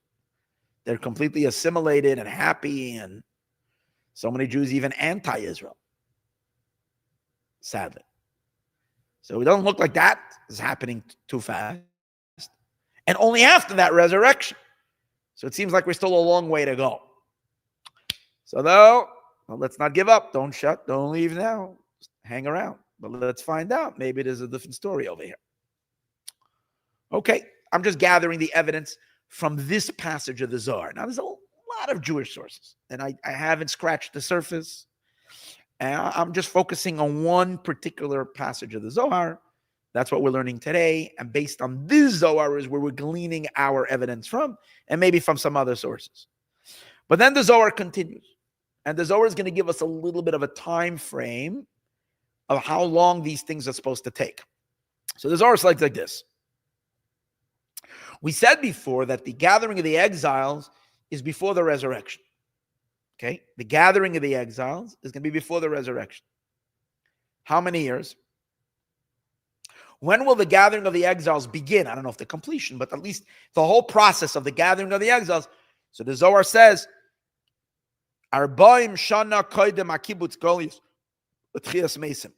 They're completely assimilated and happy, and so many Jews even anti-Israel, sadly. So it doesn't look like that is happening too fast. And only after that resurrection. So it seems like we're still a long way to go. So though, well, let's not give up. Don't leave now. Just hang around. But let's find out. Maybe there's a different story over here. Okay, I'm just gathering the evidence from this passage of the Zohar. Now, there's a lot of Jewish sources, and I haven't scratched the surface. And I'm just focusing on one particular passage of the Zohar. That's what we're learning today. And based on this Zohar is where we're gleaning our evidence from, and maybe from some other sources. But then the Zohar continues. And the Zohar is going to give us a little bit of a time frame of how long these things are supposed to take. So the Zohar is like this. We said before that the gathering of the exiles is before the resurrection. Okay? The gathering of the exiles is going to be before the resurrection. How many years? When will the gathering of the exiles begin? I don't know if the completion, but at least the whole process of the gathering of the exiles. So the Zohar says, Arbaim shana koydem akibutz golius utchias mesim.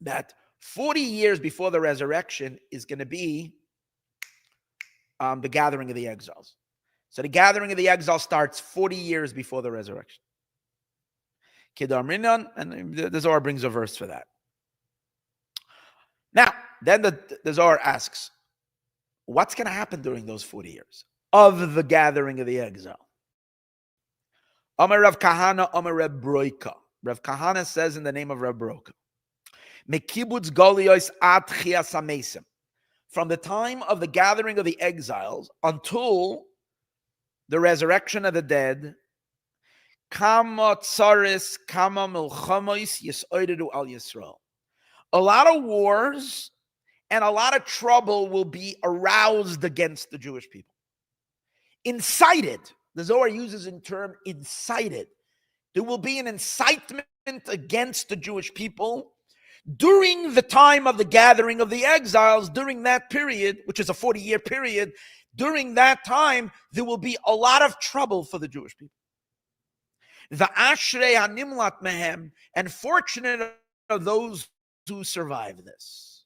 That 40 years before the resurrection is going to be the gathering of the exiles. So the gathering of the exiles starts 40 years before the resurrection. Kedar Minyan, and the Zohar brings a verse for that. Now, then the Zohar asks, what's going to happen during those 40 years of the gathering of the exile? Amar Rav Kahana, Amar Reb Broika. Rav Kahana says in the name of Reb Broika, Mekibutz Goliyos ad Chias HaMesim. From the time of the gathering of the exiles until the resurrection of the dead, Kama Tsaris, Kama Milchamois Yisoidedu al Yisrael. A lot of wars and a lot of trouble will be aroused against the Jewish people. Incited. The Zohar uses the term incited. There will be an incitement against the Jewish people during the time of the gathering of the exiles. During that period, which is a 40-year period, during that time, there will be a lot of trouble for the Jewish people. The Ashrei HaNimlat Mehem, and fortunate are those who survive this.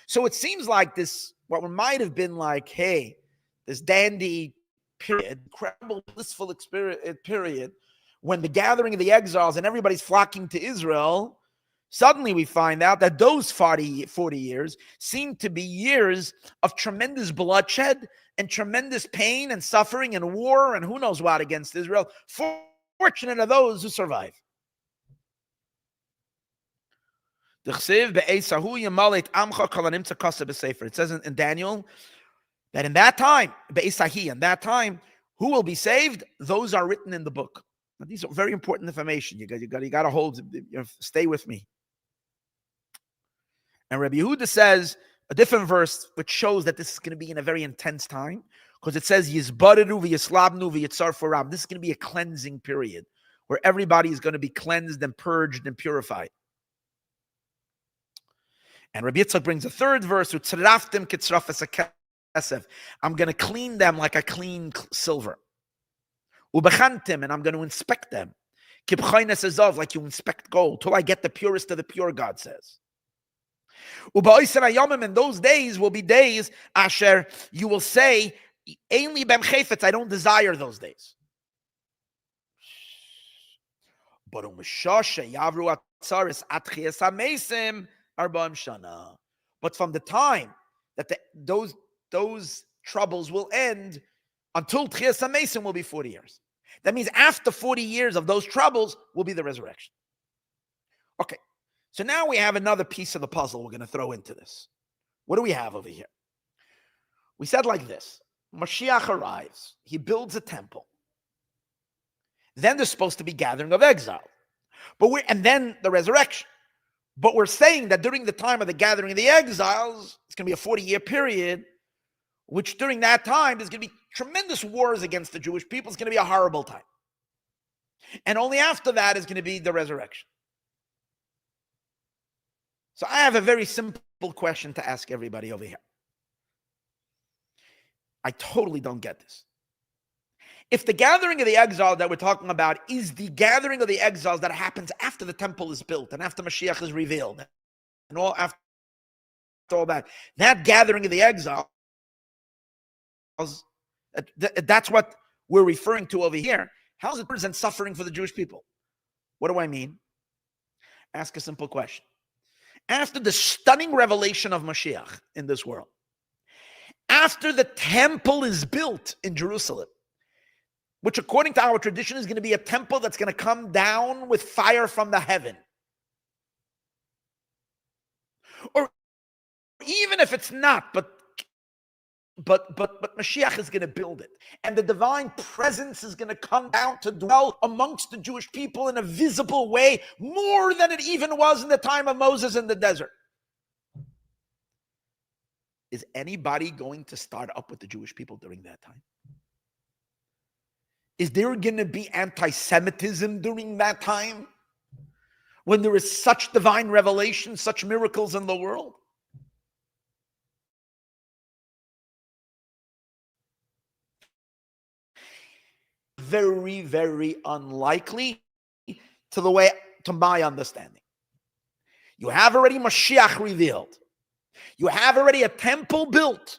So it seems like this, what might have been like, hey, this dandy period, incredible, blissful period, when the gathering of the exiles and everybody's flocking to Israel, suddenly we find out that those 40 years seem to be years of tremendous bloodshed and tremendous pain and suffering and war and who knows what against Israel. Fortunate are those who survive. It says in Daniel that in that time, who will be saved? Those are written in the book. Now, these are very important information. You got to hold. Stay with me. And Rabbi Yehuda says a different verse which shows that this is going to be in a very intense time, because it says Yizbareru v'yislabnu v'yitzarfu. This is going to be a cleansing period where everybody is going to be cleansed and purged and purified. And Rabbi Yitzchak brings a third verse, I'm going to clean them like I clean silver. And I'm going to inspect them. Like you inspect gold, till I get the purest of the pure, God says. And those days will be days, Asher, you will say, I don't desire those days. But from the time that those troubles will end until Tchias HaMesim will be 40 years. That means after 40 years of those troubles will be the resurrection. Okay, so now we have another piece of the puzzle we're going to throw into this. What do we have over here? We said like this. Mashiach arrives. He builds a temple. Then there's supposed to be gathering of exile. And then the resurrection. But we're saying that during the time of the gathering of the exiles, it's going to be a 40-year period, which during that time, there's going to be tremendous wars against the Jewish people. It's going to be a horrible time. And only after that is going to be the resurrection. So I have a very simple question to ask everybody over here. I totally don't get this. If the gathering of the exile that we're talking about is the gathering of the exiles that happens after the temple is built and after Mashiach is revealed and after all that gathering of the exiles, that's what we're referring to over here. How does it present suffering for the Jewish people? What do I mean? Ask a simple question. After the stunning revelation of Mashiach in this world, after the temple is built in Jerusalem, which according to our tradition is going to be a temple that's going to come down with fire from the heaven. Or even if it's not, but Mashiach is going to build it. And the divine presence is going to come down to dwell amongst the Jewish people in a visible way, more than it even was in the time of Moses in the desert. Is anybody going to start up with the Jewish people during that time? Is there going to be anti-Semitism during that time? When there is such divine revelation, such miracles in the world? Very, very unlikely to my understanding. You have already Mashiach revealed. You have already a temple built.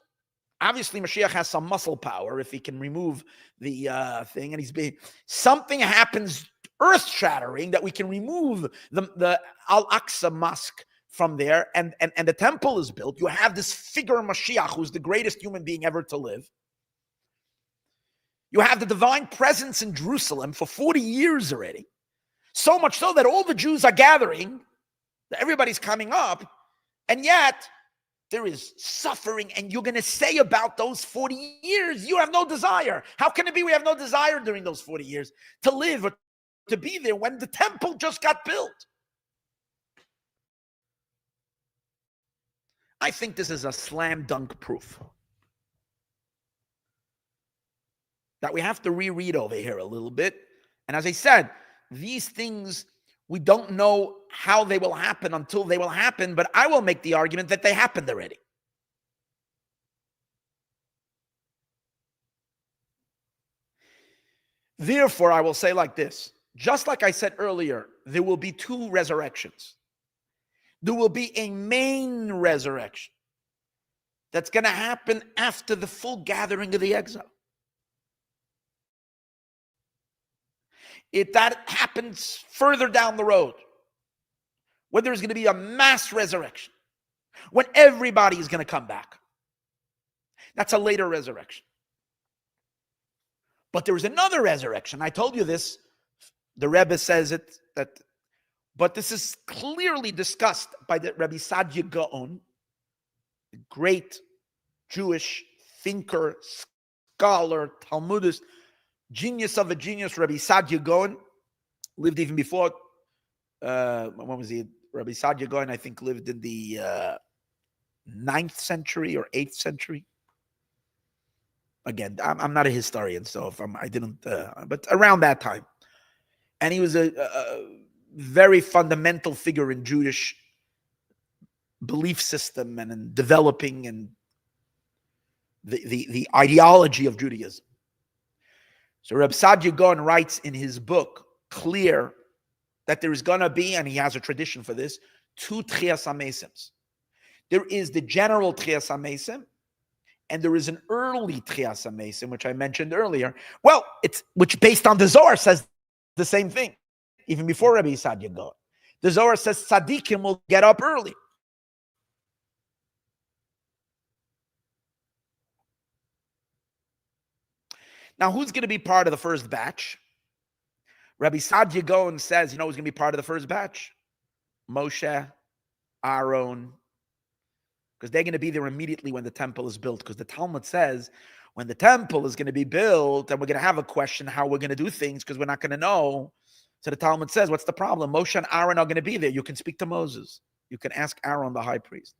Obviously, Mashiach has some muscle power if he can remove the thing, and something happens earth-shattering that we can remove the Al-Aqsa Mosque from there, and the temple is built. You have this figure of Mashiach, who's the greatest human being ever to live. You have the divine presence in Jerusalem for 40 years already. So much so that all the Jews are gathering, that everybody's coming up, and yet there is suffering, and you're going to say about those 40 years, you have no desire. How can it be we have no desire during those 40 years to live or to be there when the temple just got built? I think this is a slam dunk proof that we have to reread over here a little bit. And as I said, these things, we don't know how they will happen until they will happen, but I will make the argument that they happened already. Therefore, I will say like this. Just like I said earlier, there will be two resurrections. There will be a main resurrection that's going to happen after the full gathering of the exile. That happens further down the road, when there's going to be a mass resurrection, when everybody is going to come back. That's a later resurrection. But there's another resurrection. I told you this. The Rebbe says it, but this is clearly discussed by the Rabbi Saadia Gaon, the great Jewish thinker, scholar, Talmudist, genius of a genius. Rabbi Saadia Gaon lived even before, when was he? Rabbi Saadia Gaon, I think, lived in the 9th century or 8th century. Again, I'm not a historian, so but around that time. And he was a very fundamental figure in Jewish belief system and in developing and the ideology of Judaism. So Reb Saadia Gaon writes in his book, clear, that there is going to be, and he has a tradition for this, 2 Tchias HaMesims. There is the general Tchias HaMesim, and there is an early Tchias HaMesim, which I mentioned earlier. Well, which based on the Zohar says the same thing, even before Rabbi Saadia Gaon. The Zohar says Tzaddikim will get up early. Now, who's going to be part of the first batch? Rabbi Saadia Gaon says, who's going to be part of the first batch? Moshe, Aaron, because they're going to be there immediately when the temple is built. Because the Talmud says when the temple is going to be built, and we're going to have a question how we're going to do things because we're not going to know. So the Talmud says, what's the problem? Moshe and Aaron are going to be there. You can speak to Moses. You can ask Aaron, the high priest.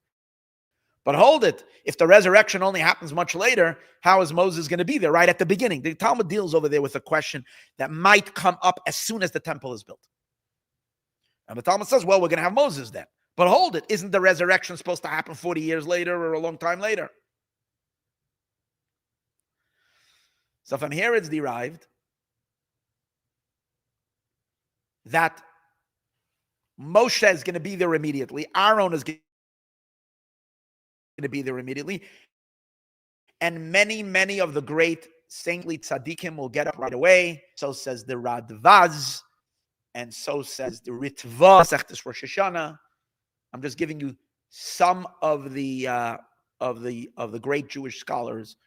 But hold it. If the resurrection only happens much later, how is Moses going to be there right at the beginning? The Talmud deals over there with a question that might come up as soon as the temple is built. And the Talmud says, well, we're going to have Moses then. But hold it. Isn't the resurrection supposed to happen 40 years later or a long time later? So from here it's derived that Moshe is going to be there immediately. Aaron is going to be there immediately. And many of the great saintly tzaddikim will get up right away. So says the Radvaz, and so says the Ritva, Sechtes Rosh Hashanah. I'm just giving you some of the great Jewish scholars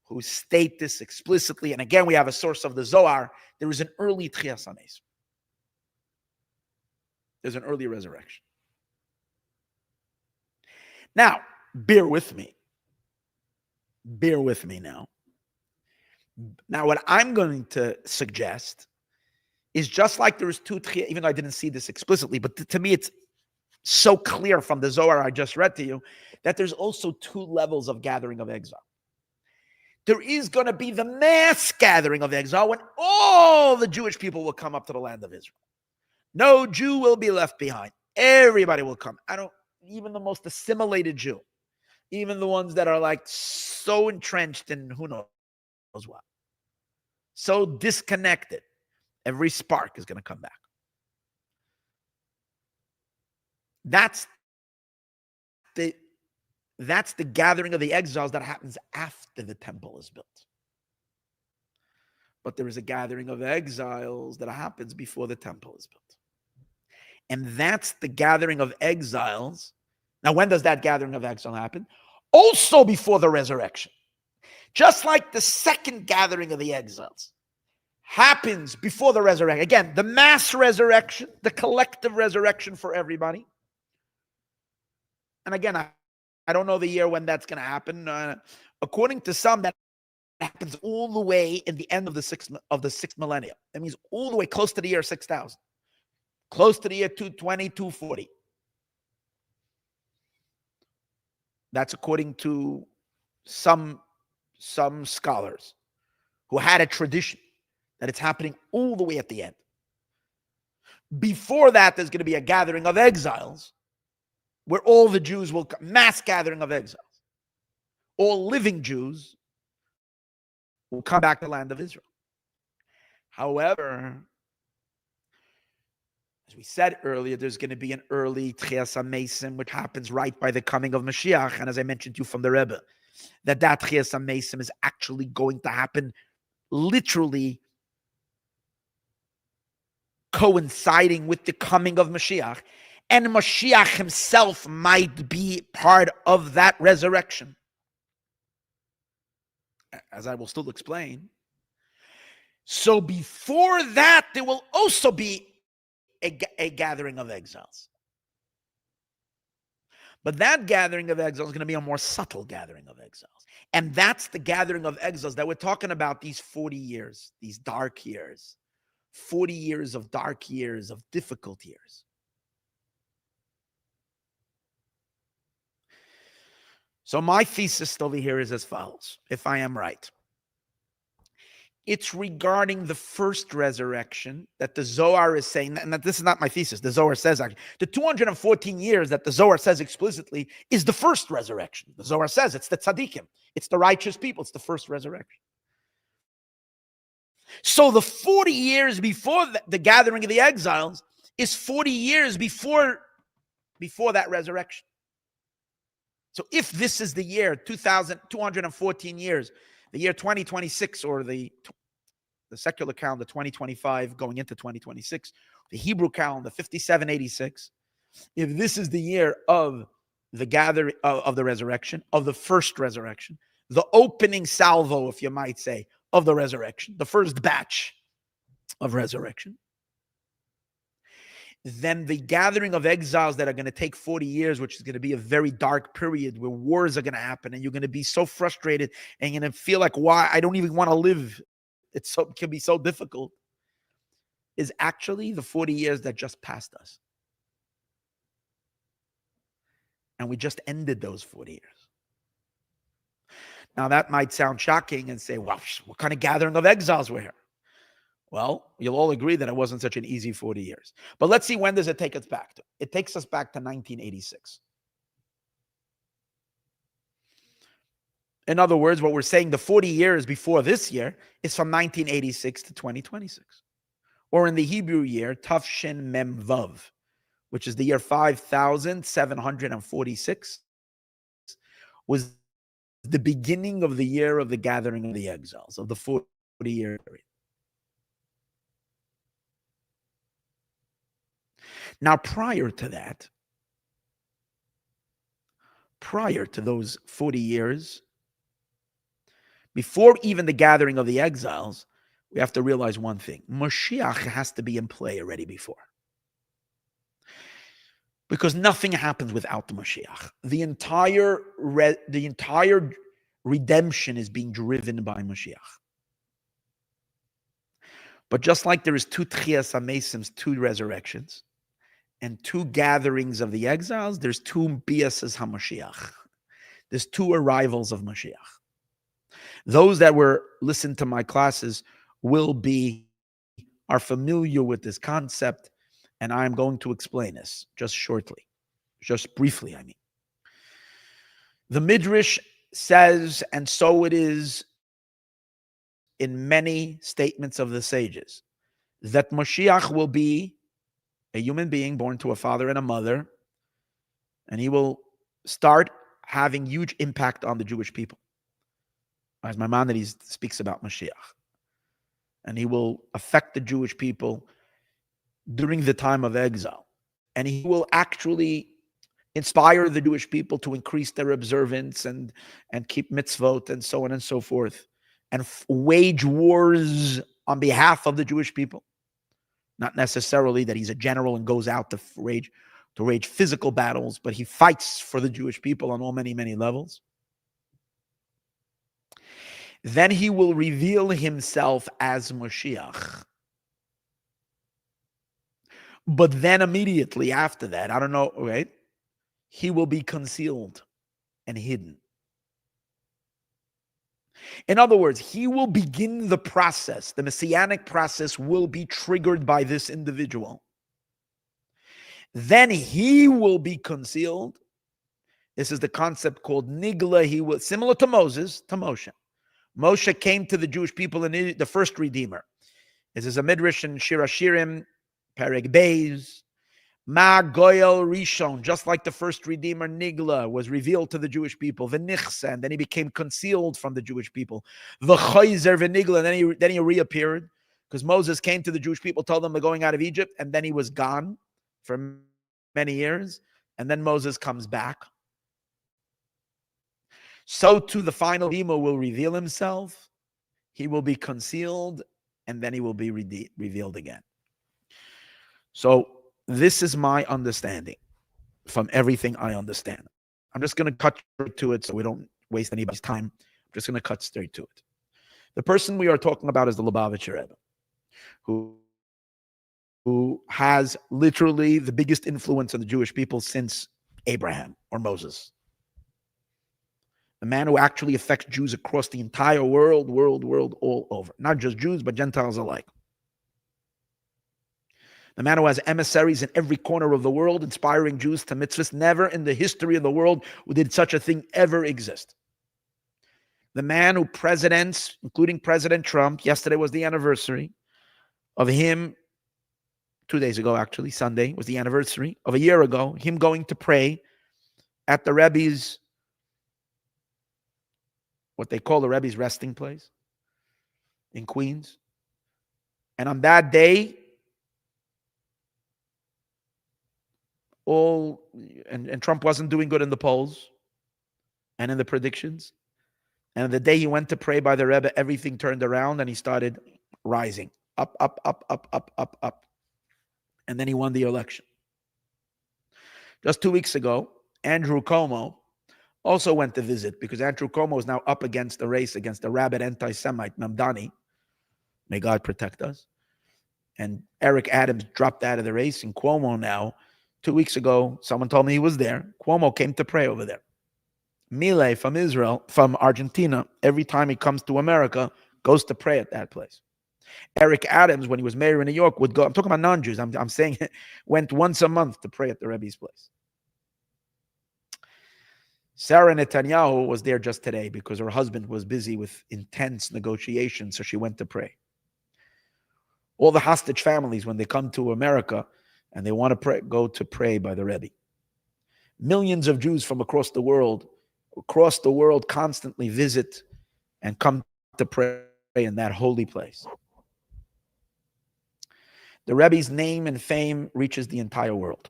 who state this explicitly. And again, we have a source of the Zohar. There is an early Tchias HaMesim. There's an early resurrection. Now, bear with me. Bear with me now. Now, what I'm going to suggest is just like there is two Tchias, even though I didn't see this explicitly, but to me it's so clear from the Zohar I just read to you that there's also two levels of gathering of exile. There is going to be the mass gathering of exile when all the Jewish people will come up to the land of Israel. No Jew will be left behind. Everybody will come. Even the most assimilated Jew, even the ones that are like so entrenched in who knows what, so disconnected, every spark is going to come back. That's the gathering of the exiles that happens after the temple is built. But there is a gathering of exiles that happens before the temple is built. And that's the gathering of exiles. Now, when does that gathering of exile happen? Also before the resurrection. Just like the second gathering of the exiles happens before the resurrection. Again, the mass resurrection, the collective resurrection for everybody. And again, I don't know the year when that's going to happen. According to some, that happens all the way in the end of the sixth millennium. That means all the way close to the year 6000. Close to the year 220, 240. That's according to some scholars who had a tradition that it's happening all the way at the end. Before that, there's going to be a gathering of exiles where all the Jews will come, mass gathering of exiles. All living Jews will come back to the land of Israel. However, as we said earlier, there's going to be an early Tchias HaMesim, which happens right by the coming of Mashiach. And as I mentioned to you from the Rebbe, that Tchias HaMesim is actually going to happen literally coinciding with the coming of Mashiach. And Mashiach himself might be part of that resurrection. As I will still explain. So before that, there will also be a gathering of exiles. But that gathering of exiles is going to be a more subtle gathering of exiles. And that's the gathering of exiles that we're talking about, these 40 years, these dark years, 40 years of dark years, of difficult years. So my thesis over here is as follows, if I am right. It's regarding the first resurrection that the Zohar is saying, and this is not my thesis, the Zohar says actually, the 214 years that the Zohar says explicitly is the first resurrection. The Zohar says it's the tzaddikim, it's the righteous people, it's the first resurrection. So the 40 years before the gathering of the exiles is 40 years before that resurrection. So if this is the year 214 years, the year 2026, or the secular calendar 2025 going into 2026, the Hebrew calendar 5786, if this is the year of the gathering of the resurrection, of the first resurrection, the opening salvo, if you might say, of the resurrection, the first batch of resurrection, then the gathering of exiles that are going to take 40 years, which is going to be a very dark period where wars are going to happen, and you're going to be so frustrated and you're going to feel like, why I don't even want to live. It can be so difficult, is actually the 40 years that just passed us. And we just ended those 40 years. Now, that might sound shocking and say, well, what kind of gathering of exiles were here? Well, you'll all agree that it wasn't such an easy 40 years. But let's see, when does it take us back to? It takes us back to 1986. In other words, what we're saying, the 40 years before this year is from 1986 to 2026. Or in the Hebrew year, Tafshin Mem Vav, which is the year 5746, was the beginning of the year of the gathering of the exiles, of the 40-year period. Now, prior to that, prior to those 40 years, before even the gathering of the exiles, we have to realize one thing. Mashiach has to be in play already before. Because nothing happens without the Mashiach. The entire redemption is being driven by Mashiach. But just like there is two Tchias HaMesims, two resurrections, and two gatherings of the exiles, there's two Biases HaMashiach. There's two arrivals of Mashiach. Those that listen to my classes are familiar with this concept, and I'm going to explain this just shortly, just briefly, I mean. The Midrash says, and so it is in many statements of the sages, that Mashiach will be a human being born to a father and a mother, and he will start having huge impact on the Jewish people. As Maimonides speaks about Mashiach. And he will affect the Jewish people during the time of exile. And he will actually inspire the Jewish people to increase their observance and keep mitzvot and so on and so forth, and wage wars on behalf of the Jewish people. Not necessarily that he's a general and goes out to wage physical battles, but he fights for the Jewish people on many, many levels. Then he will reveal himself as Mashiach. But then immediately after that, I don't know, right? He will be concealed and hidden. In other words, he will begin the process. The messianic process will be triggered by this individual. Then he will be concealed. This is the concept called nigla. He will, similar to Moses, to Moshe. Moshe came to the Jewish people in the first Redeemer. This is a midrash in Shir Hashirim, Perek Beis. Ma Goyel Rishon, just like the first Redeemer, Nigla, was revealed to the Jewish people. V'nichsa, and then he became concealed from the Jewish people. V'chayzer v'nigla, and then he reappeared, because Moses came to the Jewish people, told them they're going out of Egypt, and then he was gone for many years, and then Moses comes back. So too the final Redeemer will reveal himself, he will be concealed, and then he will be revealed again. So this is my understanding from everything I understand. I'm just going to cut straight to it so we don't waste anybody's time. I'm just going to cut straight to it. The person we are talking about is the Lubavitcher Rebbe, who has literally the biggest influence on the Jewish people since Abraham or Moses. The man who actually affects Jews across the entire world, all over. Not just Jews, but Gentiles alike. The man who has emissaries in every corner of the world, inspiring Jews to mitzvahs. Never in the history of the world did such a thing ever exist. The man who presidents, including President Trump, yesterday was the anniversary of him, 2 days ago actually, Sunday was the anniversary of a year ago, him going to pray at the Rebbe's, what they call the Rebbe's resting place in Queens. And on that day, and Trump wasn't doing good in the polls and in the predictions. And the day he went to pray by the Rebbe, everything turned around and he started rising up. And then he won the election. Just 2 weeks ago, Andrew Cuomo also went to visit because Andrew Cuomo is now up against a race against a rabid anti-Semite, Mamdani. May God protect us. And Eric Adams dropped out of the race, and Cuomo now, 2 weeks ago, someone told me he was there. Cuomo came to pray over there. Milei from Israel, from Argentina, every time he comes to America, goes to pray at that place. Eric Adams, when he was mayor in New York, would go, I'm talking about non-Jews, I'm saying, went once a month to pray at the Rebbe's place. Sarah Netanyahu was there just today because her husband was busy with intense negotiations, so she went to pray. All the hostage families, when they come to America and they want to pray, go to pray by the Rebbe. Millions of Jews from across the world constantly visit and come to pray in that holy place. The Rebbe's name and fame reaches the entire world.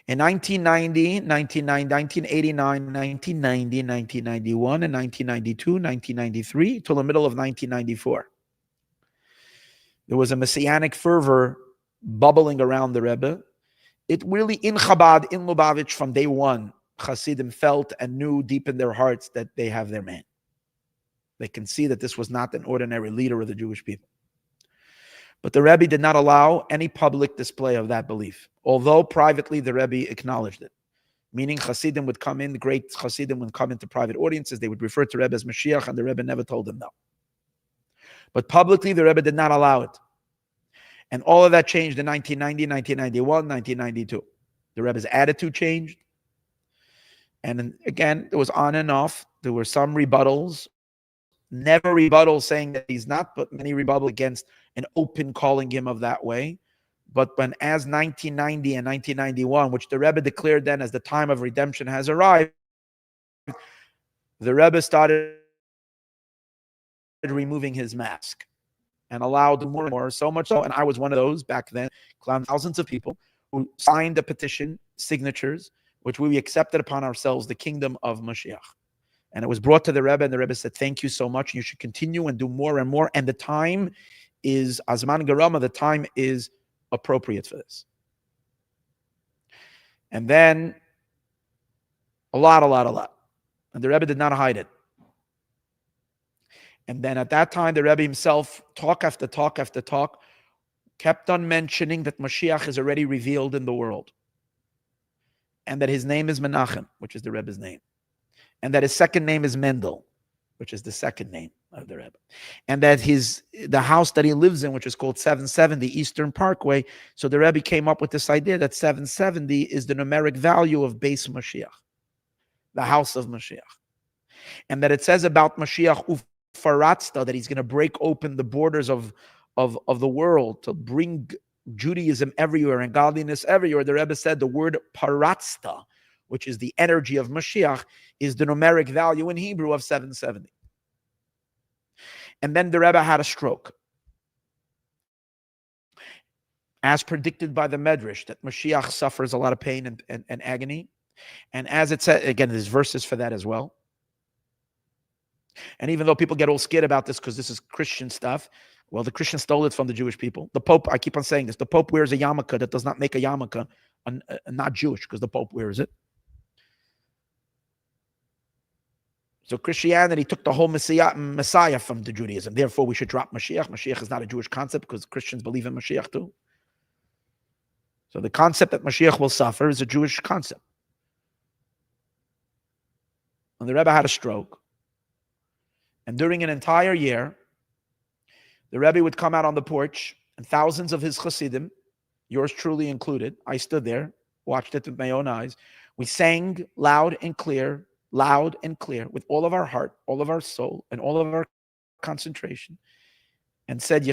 In 1990, 1989, 1990, 1991, and 1992, 1993, till the middle of 1994, there was a messianic fervor bubbling around the Rebbe. It really, in Chabad, in Lubavitch, from day one, Hasidim felt and knew deep in their hearts that they have their man. They can see that this was not an ordinary leader of the Jewish people. But the Rebbe did not allow any public display of that belief, although privately the Rebbe acknowledged it. Meaning Hasidim would come in, great Hasidim would come into private audiences, they would refer to Rebbe as Mashiach, and the Rebbe never told them no. But publicly the Rebbe did not allow it. And all of that changed in 1990, 1991, 1992. The Rebbe's attitude changed. And again, it was on and off. There were some rebuttals, never rebuttals saying that he's not, but many rebuttals against an open calling him of that way. But when as 1990 and 1991, which the Rebbe declared then as the time of redemption has arrived, the Rebbe started removing his mask and allowed more and more, so much so, and I was one of those back then, thousands of people who signed a petition, signatures, which we accepted upon ourselves the kingdom of Mashiach. And it was brought to the Rebbe, and the Rebbe said, thank you so much. You should continue and do more and more. And the time is, Azman Garama, the time is appropriate for this. And then a lot. And the Rebbe did not hide it. And then at that time, the Rebbe himself, talk after talk, kept on mentioning that Mashiach is already revealed in the world. And that his name is Menachem, which is the Rebbe's name. And that his second name is Mendel, which is the second name of the Rebbe. And that the house that he lives in, which is called 770 Eastern Parkway, so the Rebbe came up with this idea that 770 is the numeric value of Beis Mashiach, the house of Mashiach. And that it says about Mashiach, Ufaratzta, that he's going to break open the borders of the world to bring Judaism everywhere and godliness everywhere. The Rebbe said the word paratzta, which is the energy of Mashiach, is the numeric value in Hebrew of 770. And then the Rebbe had a stroke. As predicted by the Medrash, that Mashiach suffers a lot of pain and agony. And as it said, again, there's verses for that as well. And even though people get all scared about this because this is Christian stuff, well, the Christians stole it from the Jewish people. The Pope, I keep on saying this, the Pope wears a yarmulke that does not make a yarmulke not Jewish because the Pope wears it. So Christianity took the whole Messiah from the Judaism. Therefore, we should drop Mashiach. Mashiach is not a Jewish concept because Christians believe in Mashiach too. So the concept that Mashiach will suffer is a Jewish concept. And the Rebbe had a stroke. And during an entire year, the Rebbe would come out on the porch, and thousands of his Hasidim, yours truly included, I stood there, watched it with my own eyes. We sang loud and clear, with all of our heart, all of our soul, and all of our concentration, and said,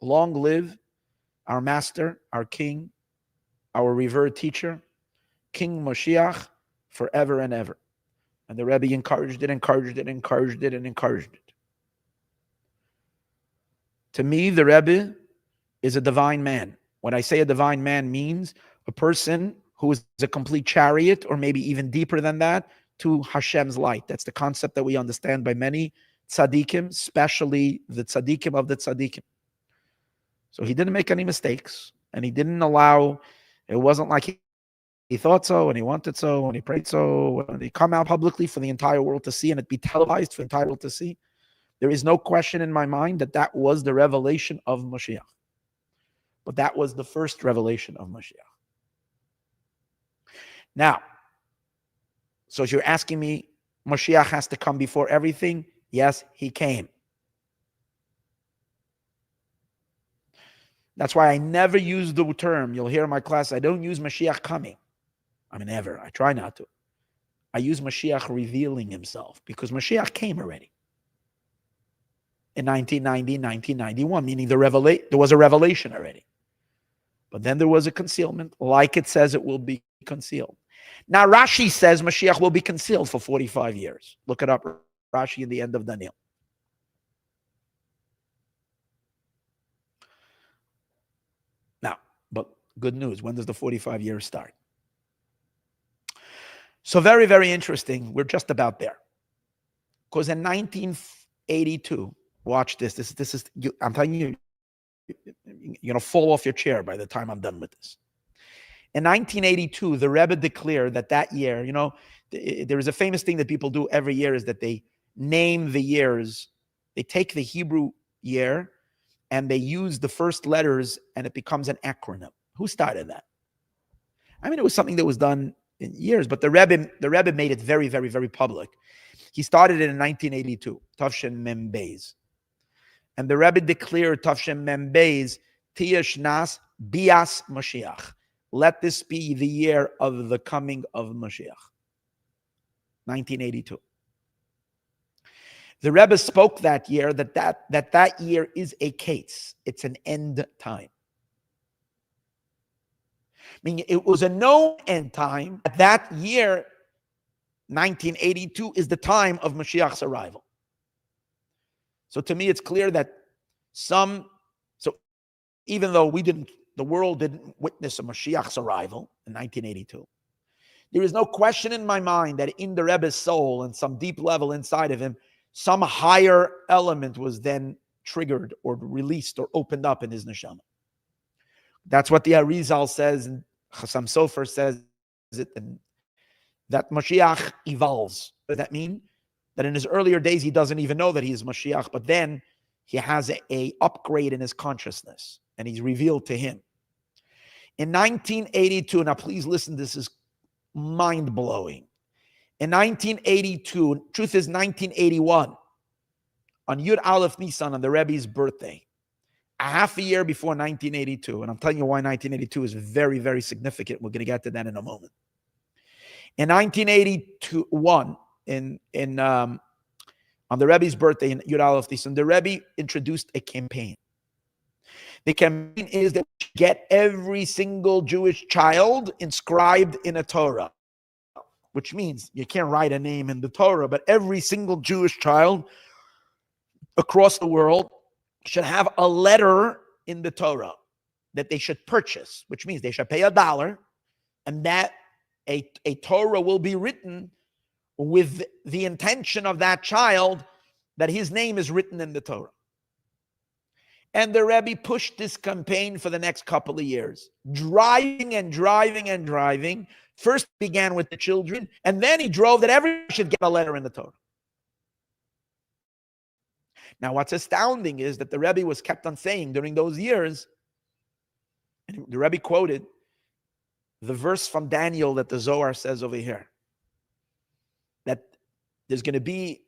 long live our master, our king, our revered teacher, King Mashiach, forever and ever. And the Rebbe encouraged it. To me, the Rebbe is a divine man. When I say a divine man, means a person who is a complete chariot, or maybe even deeper than that, to Hashem's light. That's the concept that we understand by many tzaddikim, especially the tzaddikim of the tzaddikim. So he didn't make any mistakes, and he didn't allow, it wasn't like he thought so, and he wanted so, and he prayed so, and he come out publicly for the entire world to see, and it be televised for the entire world to see. There is no question in my mind that that was the revelation of Mashiach. But that was the first revelation of Mashiach. Now, so if you're asking me, Mashiach has to come before everything, yes, he came. That's why I never use the term, you'll hear in my class, I don't use Mashiach coming. I mean, ever. I try not to. I use Mashiach revealing himself, because Mashiach came already. In 1990, 1991, meaning there was a revelation already. But then there was a concealment, like it says it will be concealed. Now Rashi says Mashiach will be concealed for 45 years. Look it up, Rashi in the end of Daniel. Now, but good news, when does the 45 years start? So very, very interesting. We're just about there. Because in 1982, watch this. This is I'm telling you, you're going to fall off your chair by the time I'm done with this. In 1982, the Rebbe declared that year, there is a famous thing that people do every year, is that they name the years. They take the Hebrew year and they use the first letters and it becomes an acronym. Who started that? I mean, it was something that was done in years, but the Rebbe made it very, very, very public. He started it in 1982, Tavshin Mem Beis. And the Rebbe declared Tavshin Mem Beis, Tiyash Nas Bias Mashiach. Let this be the year of the coming of Mashiach. 1982. The Rebbe spoke that year that year is a case. It's an end time. Meaning it was a known end time. That year, 1982, is the time of Mashiach's arrival. So to me, it's clear that even though the world didn't witness a Mashiach's arrival in 1982, there is no question in my mind that in the Rebbe's soul and some deep level inside of him, some higher element was then triggered or released or opened up in his neshama. That's what the Arizal says, and Chassam Sofer says it, and that Mashiach evolves. What does that mean? That in his earlier days, he doesn't even know that he is Mashiach, but then he has a upgrade in his consciousness, and he's revealed to him. In 1982, now please listen, this is mind-blowing. In 1982, truth is 1981, on Yud Aleph Nisan, on the Rebbe's birthday, a half a year before 1982, and I'm telling you why 1982 is very, very significant. We're going to get to that in a moment. In 1981, on the Rebbe's birthday in Yud Aleph Nisan, the Rebbe introduced a campaign. The campaign is that we get every single Jewish child inscribed in a Torah, which means you can't write a name in the Torah, but every single Jewish child across the world should have a letter in the Torah that they should purchase, which means they should pay $1, and that a Torah will be written with the intention of that child that his name is written in the Torah. And the Rebbe pushed this campaign for the next couple of years, driving and driving and driving. First began with the children, and then he drove that everyone should get a letter in the Torah. Now, what's astounding is that the Rebbe was kept on saying during those years, and the Rebbe quoted the verse from Daniel that the Zohar says over here, that there's going to be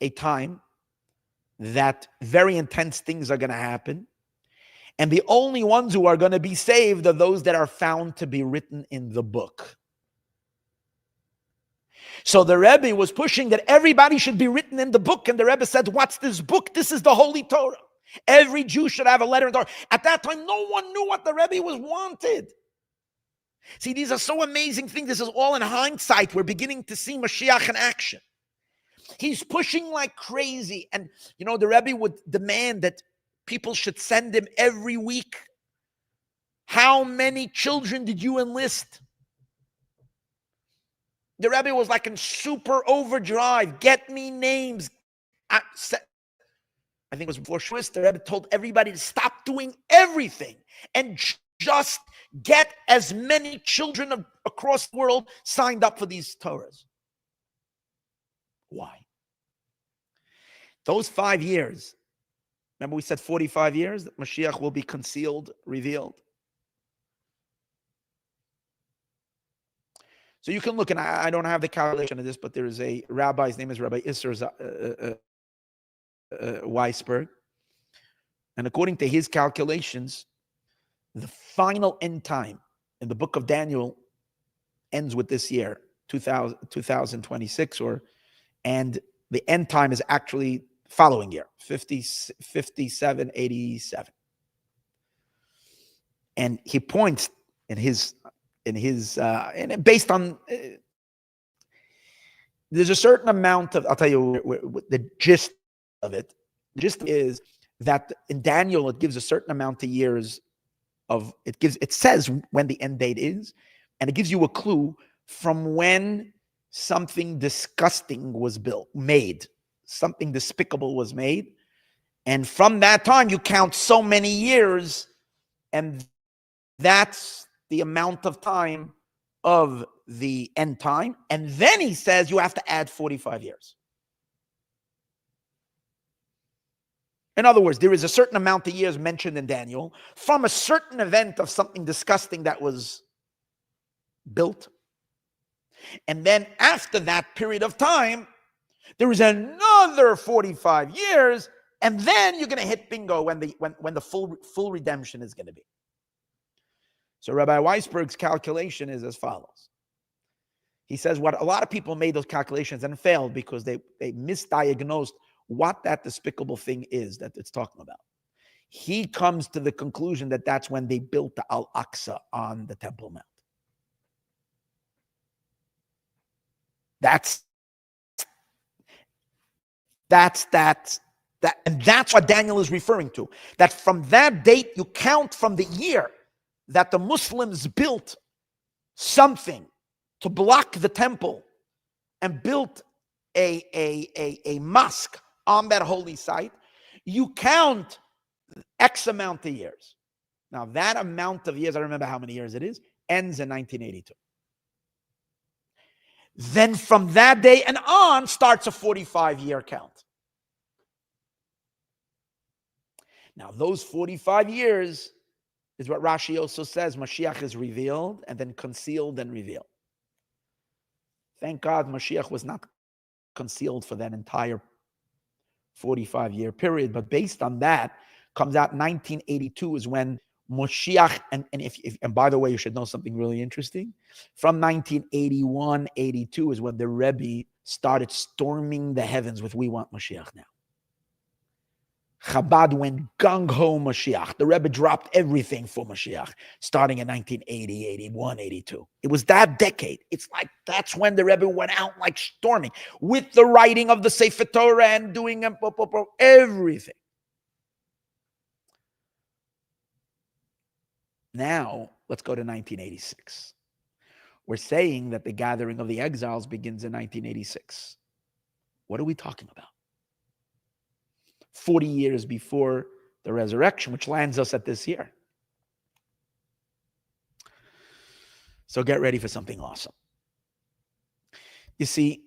a time that very intense things are going to happen, and the only ones who are going to be saved are those that are found to be written in the book. So the Rebbe was pushing that everybody should be written in the book, and the Rebbe said, what's this book? This is the Holy Torah. Every Jew should have a letter in the Torah. At that time, no one knew what the Rebbe was wanted. See, these are so amazing things. This is all in hindsight. We're beginning to see Mashiach in action. He's pushing like crazy. And, the Rebbe would demand that people should send him every week. How many children did you enlist? The Rebbe was like in super overdrive. Get me names. I think it was before Shavuos, the Rebbe told everybody to stop doing everything and just get as many children across the world signed up for these Torahs. Why? Those 5 years, remember we said 45 years, that Mashiach will be concealed, revealed. So you can look, and I don't have the calculation of this, but there is a rabbi, his name is Rabbi Isser Weisberg. And according to his calculations, the final end time in the book of Daniel ends with this year, 2026, and the end time is actually following year, 5787. And he points in his and based on there's a certain amount of, I'll tell you the gist of it. The gist is that in Daniel it gives a certain amount of years of it says when the end date is, and it gives you a clue from when something disgusting was made, something despicable was made, and from that time you count so many years, and that's the amount of time of the end time. And then he says you have to add 45 years. In other words, there is a certain amount of years mentioned in Daniel from a certain event of something disgusting that was built. And then after that period of time, there is another 45 years, and then you're going to hit bingo when the full redemption is going to be. So Rabbi Weisberg's calculation is as follows. He says what a lot of people made those calculations and failed because they misdiagnosed what that despicable thing is that it's talking about. He comes to the conclusion that that's when they built the Al-Aqsa on the Temple Mount. And that's what Daniel is referring to. That from that date, you count from the year that the Muslims built something to block the temple and built a mosque on that holy site, you count X amount of years. Now, that amount of years, I don't remember how many years it is, ends in 1982. Then from that day and on starts a 45-year count. Now, those 45 years is what Rashi also says, Mashiach is revealed and then concealed and revealed. Thank God Mashiach was not concealed for that entire 45-year period, but based on that, comes out 1982 is when Moshiach, and by the way, you should know something really interesting. From 1981, 82 is when the Rebbe started storming the heavens with "We want Mashiach now." Chabad went gung-ho Mashiach. The Rebbe dropped everything for Mashiach, starting in 1980, 81, 82. It was that decade. It's like that's when the Rebbe went out like storming with the writing of the Sefer Torah and doing everything. Now, let's go to 1986. We're saying that the gathering of the exiles begins in 1986. What are we talking about? 40 years before the resurrection, which lands us at this year. So get ready for something awesome. You see,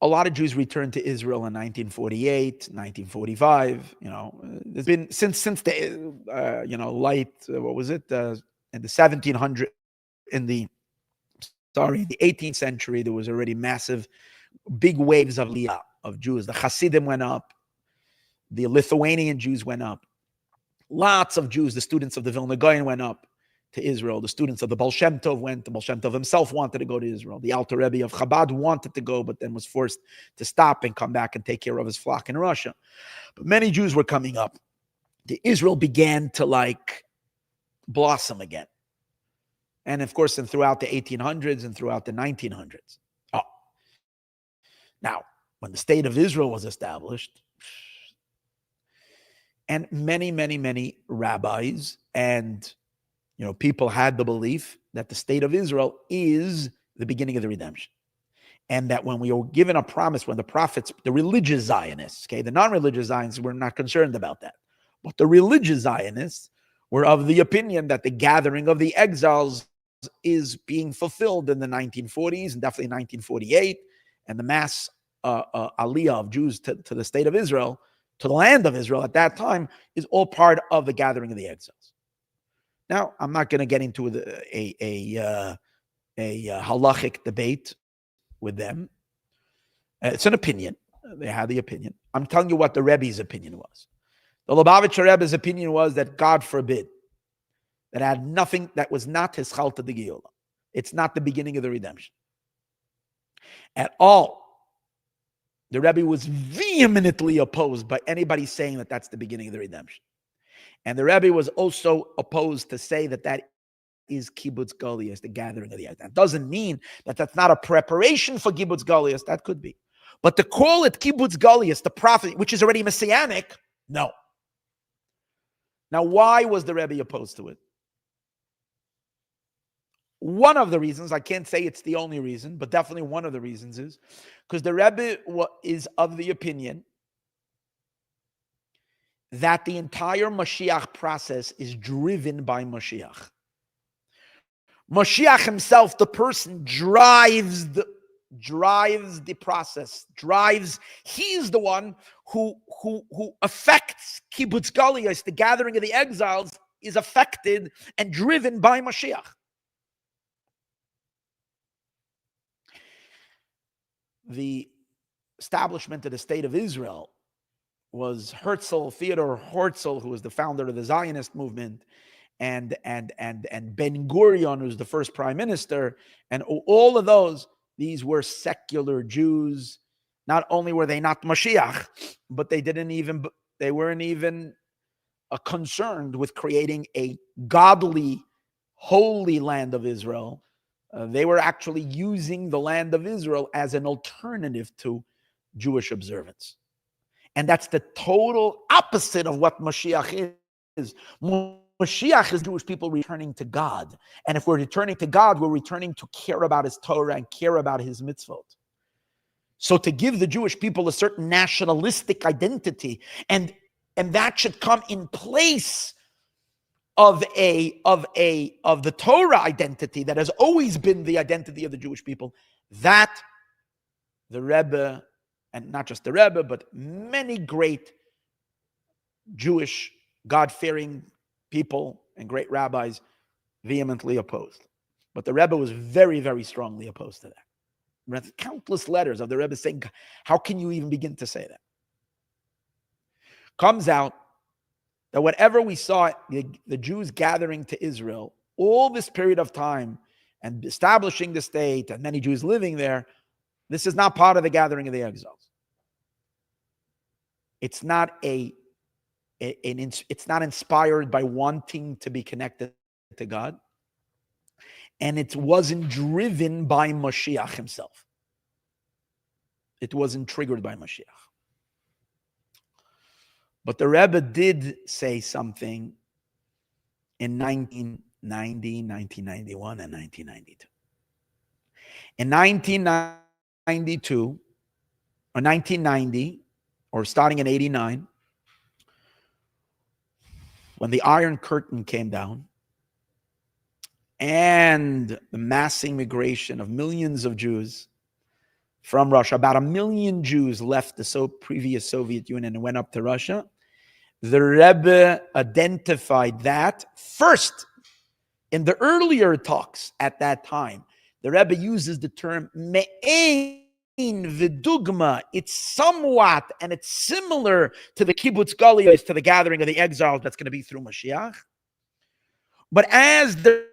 a lot of Jews returned to Israel in 1948, 1945. There's been since the in the 1700s, in the 18th century, there was already massive, big waves of Aliyah of Jews. The Hasidim went up. The Lithuanian Jews went up. Lots of Jews, the students of the Vilna Gaon went up to Israel. The students of the Baal Shem Tov went. The Baal Shem Tov himself wanted to go to Israel. The Alter Rebbe of Chabad wanted to go, but then was forced to stop and come back and take care of his flock in Russia. But many Jews were coming up. The Israel began to blossom again. And of course, throughout the 1800s and throughout the 1900s. Now, when the state of Israel was established, and many, many, many rabbis and people had the belief that the state of Israel is the beginning of the redemption. And that when we were given a promise, when the prophets, the religious Zionists, okay, the non-religious Zionists were not concerned about that. But the religious Zionists were of the opinion that the gathering of the exiles is being fulfilled in the 1940s and definitely 1948, and the mass aliyah of Jews to the state of Israel, to the land of Israel at that time, is all part of the gathering of the exiles. Now, I'm not going to get into a halachic debate with them. It's an opinion. They had the opinion. I'm telling you what the Rebbe's opinion was. The Lubavitcher Rebbe's opinion was that God forbid, that had nothing, that was not his chalta de Geula. It's not the beginning of the redemption. At all. The Rebbe was vehemently opposed by anybody saying that that's the beginning of the redemption. And the Rebbe was also opposed to say that that is kibbutz golias, the gathering of the exiles. That doesn't mean that that's not a preparation for kibbutz golias. That could be. But to call it kibbutz golias, the prophet, which is already messianic, no. Now, why was the Rebbe opposed to it? One of the reasons, I can't say it's the only reason, but definitely one of the reasons is because the Rebbe is of the opinion that the entire Mashiach process is driven by Mashiach. Mashiach himself, the person, drives the process, he's the one who affects kibbutz galuyos, the gathering of the exiles is affected and driven by Mashiach. The establishment of the state of Israel was Theodor Herzl, who was the founder of the Zionist movement, and Ben Gurion, who's the first prime minister, and all of these were secular Jews. Not only were they not Mashiach, but they weren't even concerned with creating a godly, holy land of Israel. They were actually using the land of Israel as an alternative to Jewish observance. And that's the total opposite of what Mashiach is. Mashiach is Jewish people returning to God. And if we're returning to God, we're returning to care about his Torah and care about his mitzvot. So to give the Jewish people a certain nationalistic identity, and that should come in place of the Torah identity that has always been the identity of the Jewish people, that the Rebbe, and not just the Rebbe, but many great Jewish God-fearing people and great rabbis vehemently opposed. But the Rebbe was very, very strongly opposed to that. Read countless letters of the Rebbe saying, how can you even begin to say that? Comes out that whatever we saw the Jews gathering to Israel, all this period of time and establishing the state and many Jews living there, this is not part of the gathering of the exiles. It's not it's not inspired by wanting to be connected to God. And it wasn't driven by Mashiach himself. It wasn't triggered by Mashiach. But the Rebbe did say something in 1990, 1991, and 1992. In 1992, or 1990, or starting in 89, when the Iron Curtain came down, and the mass immigration of millions of Jews from Russia, about 1 million Jews left the previous Soviet Union and went up to Russia. The Rebbe identified that first in the earlier talks at that time. The Rebbe uses the term me'ein v'dugma. It's somewhat, and it's similar to the kibbutz galuyos, to the gathering of the exiles that's going to be through Mashiach. But as the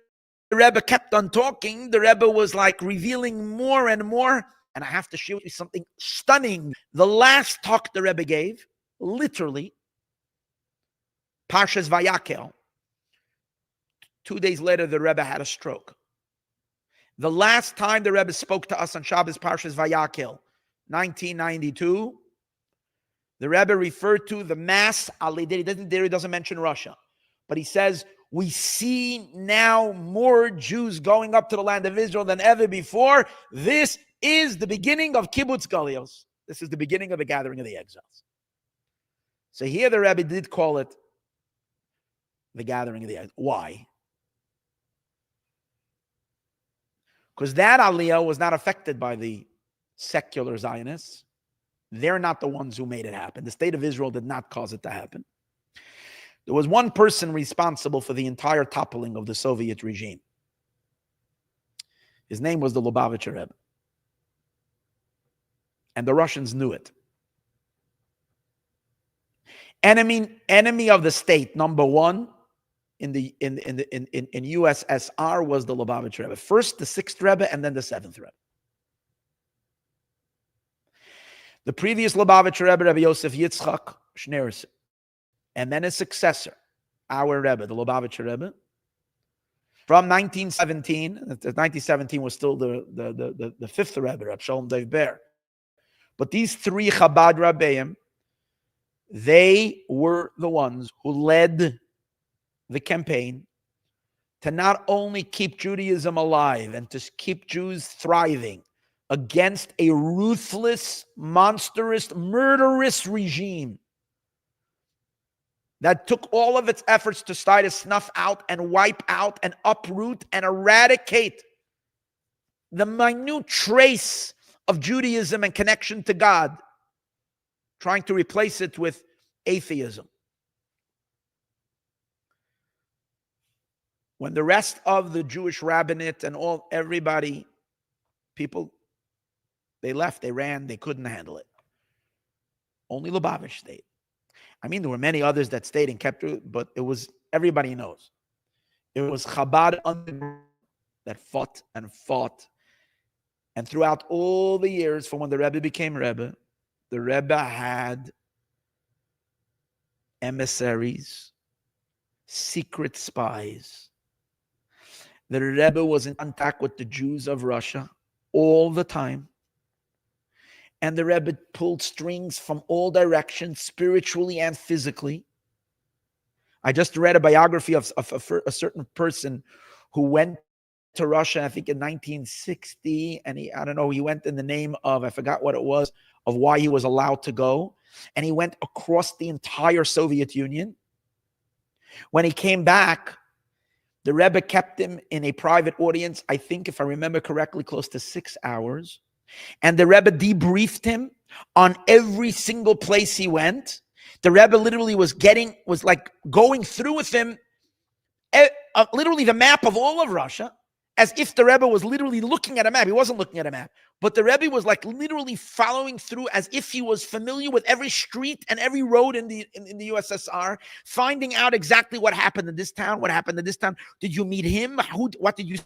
Rebbe kept on talking, the Rebbe was like revealing more and more. And I have to show you something stunning. The last talk the Rebbe gave, literally, Parshas Vayakel. 2 days later, the Rebbe had a stroke. The last time the Rebbe spoke to us on Shabbos Parshas Vayakel, 1992, the Rebbe referred to the mass aliyah. He doesn't mention Russia, but he says, we see now more Jews going up to the land of Israel than ever before. This is the beginning of Kibbutz Galios. This is the beginning of the gathering of the exiles. So here the Rebbe did call it the gathering of the exiles. Why? Because that Aliyah was not affected by the secular Zionists. They're not the ones who made it happen. The state of Israel did not cause it to happen. There was one person responsible for the entire toppling of the Soviet regime. His name was the Lubavitcher Rebbe. And the Russians knew it. Enemy of the state, number one in USSR was the Lubavitcher Rebbe. First the 6th Rebbe and then the 7th Rebbe. The previous Lubavitcher Rebbe, Rebbe Yosef Yitzchak Schneerson, and then his successor, our Rebbe, the Lubavitcher Rebbe, from 1917. 1917 was still the 5th Rebbe, Reb Shalom Dov Ber. But these 3 Chabad Rabbeim, they were the ones who led the campaign to not only keep Judaism alive and to keep Jews thriving against a ruthless, monstrous, murderous regime that took all of its efforts to try to snuff out and wipe out and uproot and eradicate the minute trace of Judaism and connection to God, trying to replace it with atheism. When the rest of the Jewish rabbinate and everybody, people, they left, they ran, they couldn't handle it. Only Lubavitch stayed. I mean, there were many others that stayed and kept it, but it was, everybody knows. It was Chabad that fought and fought. And throughout all the years from when the Rebbe became Rebbe, the Rebbe had emissaries, secret spies. The Rebbe was in contact with the Jews of Russia all the time. And the Rebbe pulled strings from all directions, spiritually and physically. I just read a biography of a certain person who went to Russia, I think in 1960, and he went in the name of, I forgot what it was, of why he was allowed to go. And he went across the entire Soviet Union. When he came back, the Rebbe kept him in a private audience, I think, if I remember correctly, close to 6 hours. And the Rebbe debriefed him on every single place he went. The Rebbe literally was like going through with him literally the map of all of Russia, as if the Rebbe was literally looking at a map. He wasn't looking at a map, but the Rebbe was like literally following through as if he was familiar with every street and every road in the USSR, finding out exactly what happened in this town, what happened in this town. Did you meet him? What did you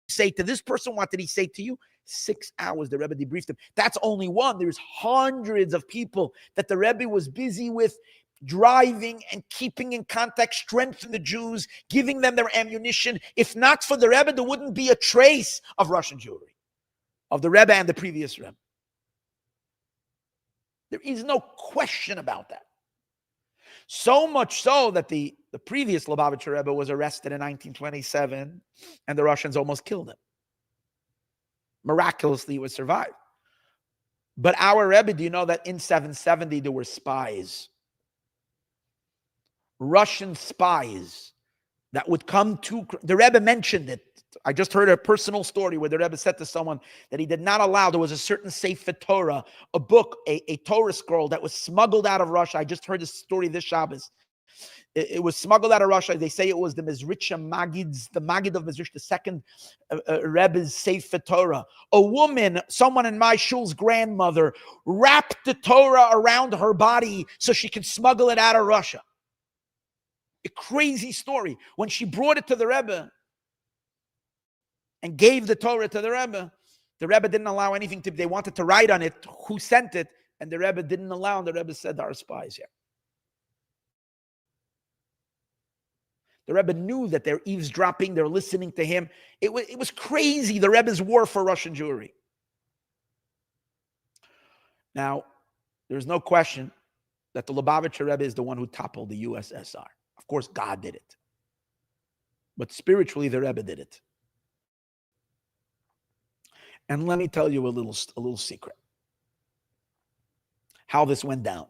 say to this person? What did he say to you? 6 hours the Rebbe debriefed him. That's only one. There's hundreds of people that the Rebbe was busy with, driving and keeping in contact, strengthening the Jews, giving them their ammunition. If not for the Rebbe, there wouldn't be a trace of Russian Jewry, of the Rebbe and the previous Rebbe. There is no question about that. So much so that the previous Lubavitcher Rebbe was arrested in 1927, and the Russians almost killed him. Miraculously, he would survive. But our Rebbe, do you know that in 770 there were spies, Russian spies that would come to, the Rebbe mentioned it. I just heard a personal story where the Rebbe said to someone that he did not allow, there was a certain Sefer Torah, a book, a Torah scroll that was smuggled out of Russia. I just heard this story this Shabbos. It was smuggled out of Russia. They say it was the Mezritcha Magid's, the Magid of Mezritch, the second Rebbe's Sefer Torah. A woman, someone in my shul's grandmother, wrapped the Torah around her body so she could smuggle it out of Russia. A crazy story. When she brought it to the Rebbe and gave the Torah to the Rebbe didn't allow anything to, they wanted to write on it, who sent it, and the Rebbe didn't allow, and the Rebbe said, there are spies here. The Rebbe knew that they're eavesdropping, they're listening to him. It was crazy, the Rebbe's war for Russian Jewry. Now, there's no question that the Lubavitcher Rebbe is the one who toppled the USSR. Of course, God did it. But spiritually, the Rebbe did it. And let me tell you a little secret. How this went down.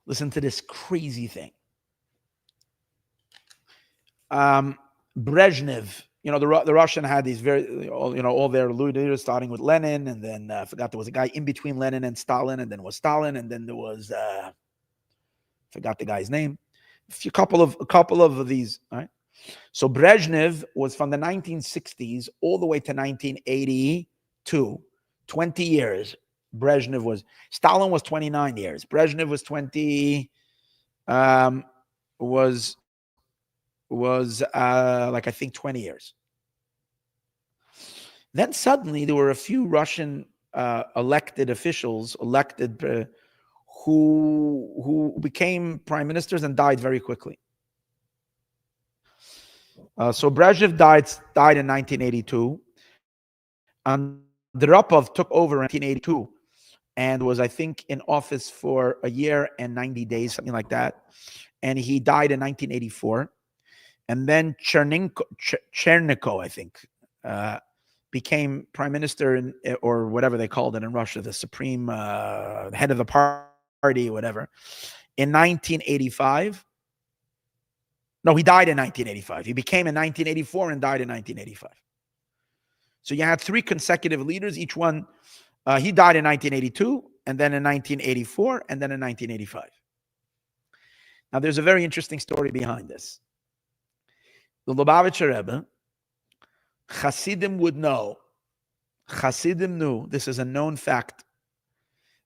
Listen to this crazy thing. Brezhnev, the Russian had these all their leaders, starting with Lenin, and then I forgot there was a guy in between Lenin and Stalin, and then was Stalin, and then there was forgot the guy's name. A couple of these. All right. So Brezhnev was from the 1960s all the way to 1982, 20 years. Stalin was 29 years. Brezhnev was 20, was like I think 20 years. Then suddenly there were a few Russian elected officials, who became prime ministers and died very quickly. So Brezhnev died in 1982. Andropov took over in 1982 and was, I think, in office for a year and 90 days, something like that. And he died in 1984. And then Chernenko, I think, became prime minister, or whatever they called it in Russia, the supreme head of the party, whatever, in 1985. No, he died in 1985. He became in 1984 and died in 1985. So you had three consecutive leaders. Each one, he died in 1982, and then in 1984, and then in 1985. Now, there's a very interesting story behind this. The Lubavitcher Rebbe, Hasidim knew, this is a known fact,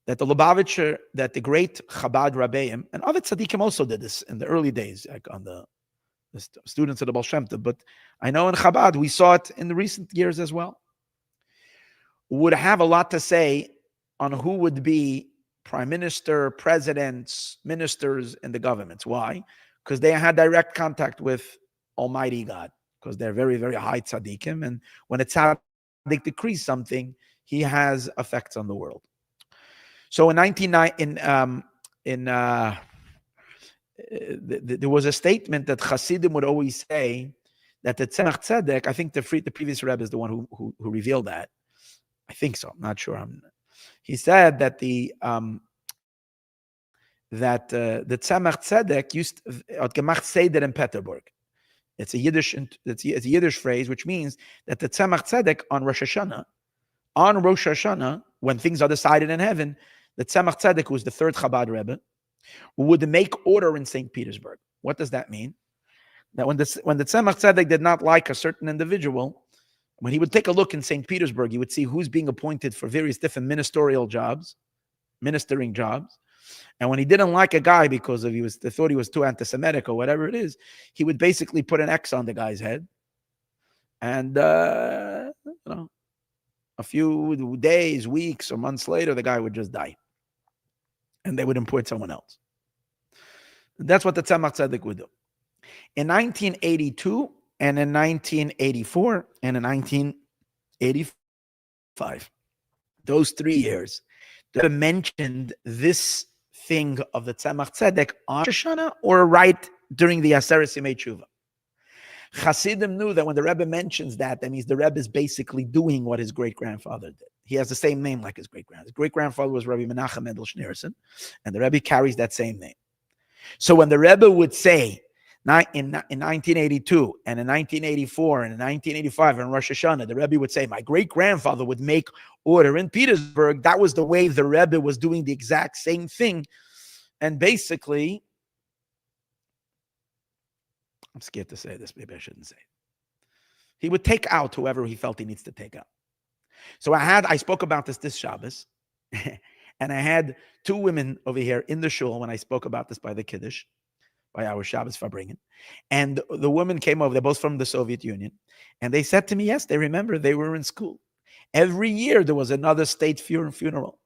that the great Chabad Rabbeim, and other tzaddikim also did this in the early days, like on the students of the Baal Shem Tov, but I know in Chabad, we saw it in the recent years as well, would have a lot to say on who would be prime minister, presidents, ministers in the governments. Why? Because they had direct contact with Almighty God, because they're very, very high tzaddikim, and when a tzaddik decrees something, he has effects on the world. So there was a statement that Hasidim would always say that the Tzemach Tzedek, I think the previous Rebbe is the one who revealed that. I think so. I'm not sure. He said that the Tzemach Tzedek used gemacht Seder in Peterburg. It's a Yiddish phrase, which means that the Tzemach Tzedek on Rosh Hashanah, when things are decided in heaven, the Tzemach Tzedek, who's the third Chabad Rebbe, would make order in St. Petersburg. What does that mean? That when the Tzemach Tzedek did not like a certain individual, when he would take a look in St. Petersburg, he would see who's being appointed for various different ministering jobs. And when he didn't like a guy because they thought he was too anti-Semitic or whatever it is, he would basically put an X on the guy's head. And, a few days, weeks, or months later, the guy would just die. And they would appoint someone else. And that's what the Tzemach Tzedek would do. In 1982, and in 1984, and in 1985, those 3 years, they mentioned this thing of the Tzemach Tzedek on Shoshana or right during the Aseret Yemei Tshuva. Hasidim knew that when the Rebbe mentions that means the Rebbe is basically doing what his great-grandfather did. He has the same name like his great-grandfather. His great-grandfather was Rabbi Menachem Mendel Schneerson, and the Rebbe carries that same name. So when the Rebbe would say, in 1982, and in 1984, and in 1985, and Rosh Hashanah, the Rebbe would say, my great-grandfather would make order in Petersburg. That was the way the Rebbe was doing the exact same thing. And basically, I'm scared to say this, maybe I shouldn't say it. He would take out whoever he felt he needs to take out. So I spoke about this Shabbos, and I had 2 women over here in the shul when I spoke about this by the Kiddush, by our Shabbos Farbringen. And the women came over, they're both from the Soviet Union, and they said to me, yes, they remember they were in school. Every year there was another state funeral.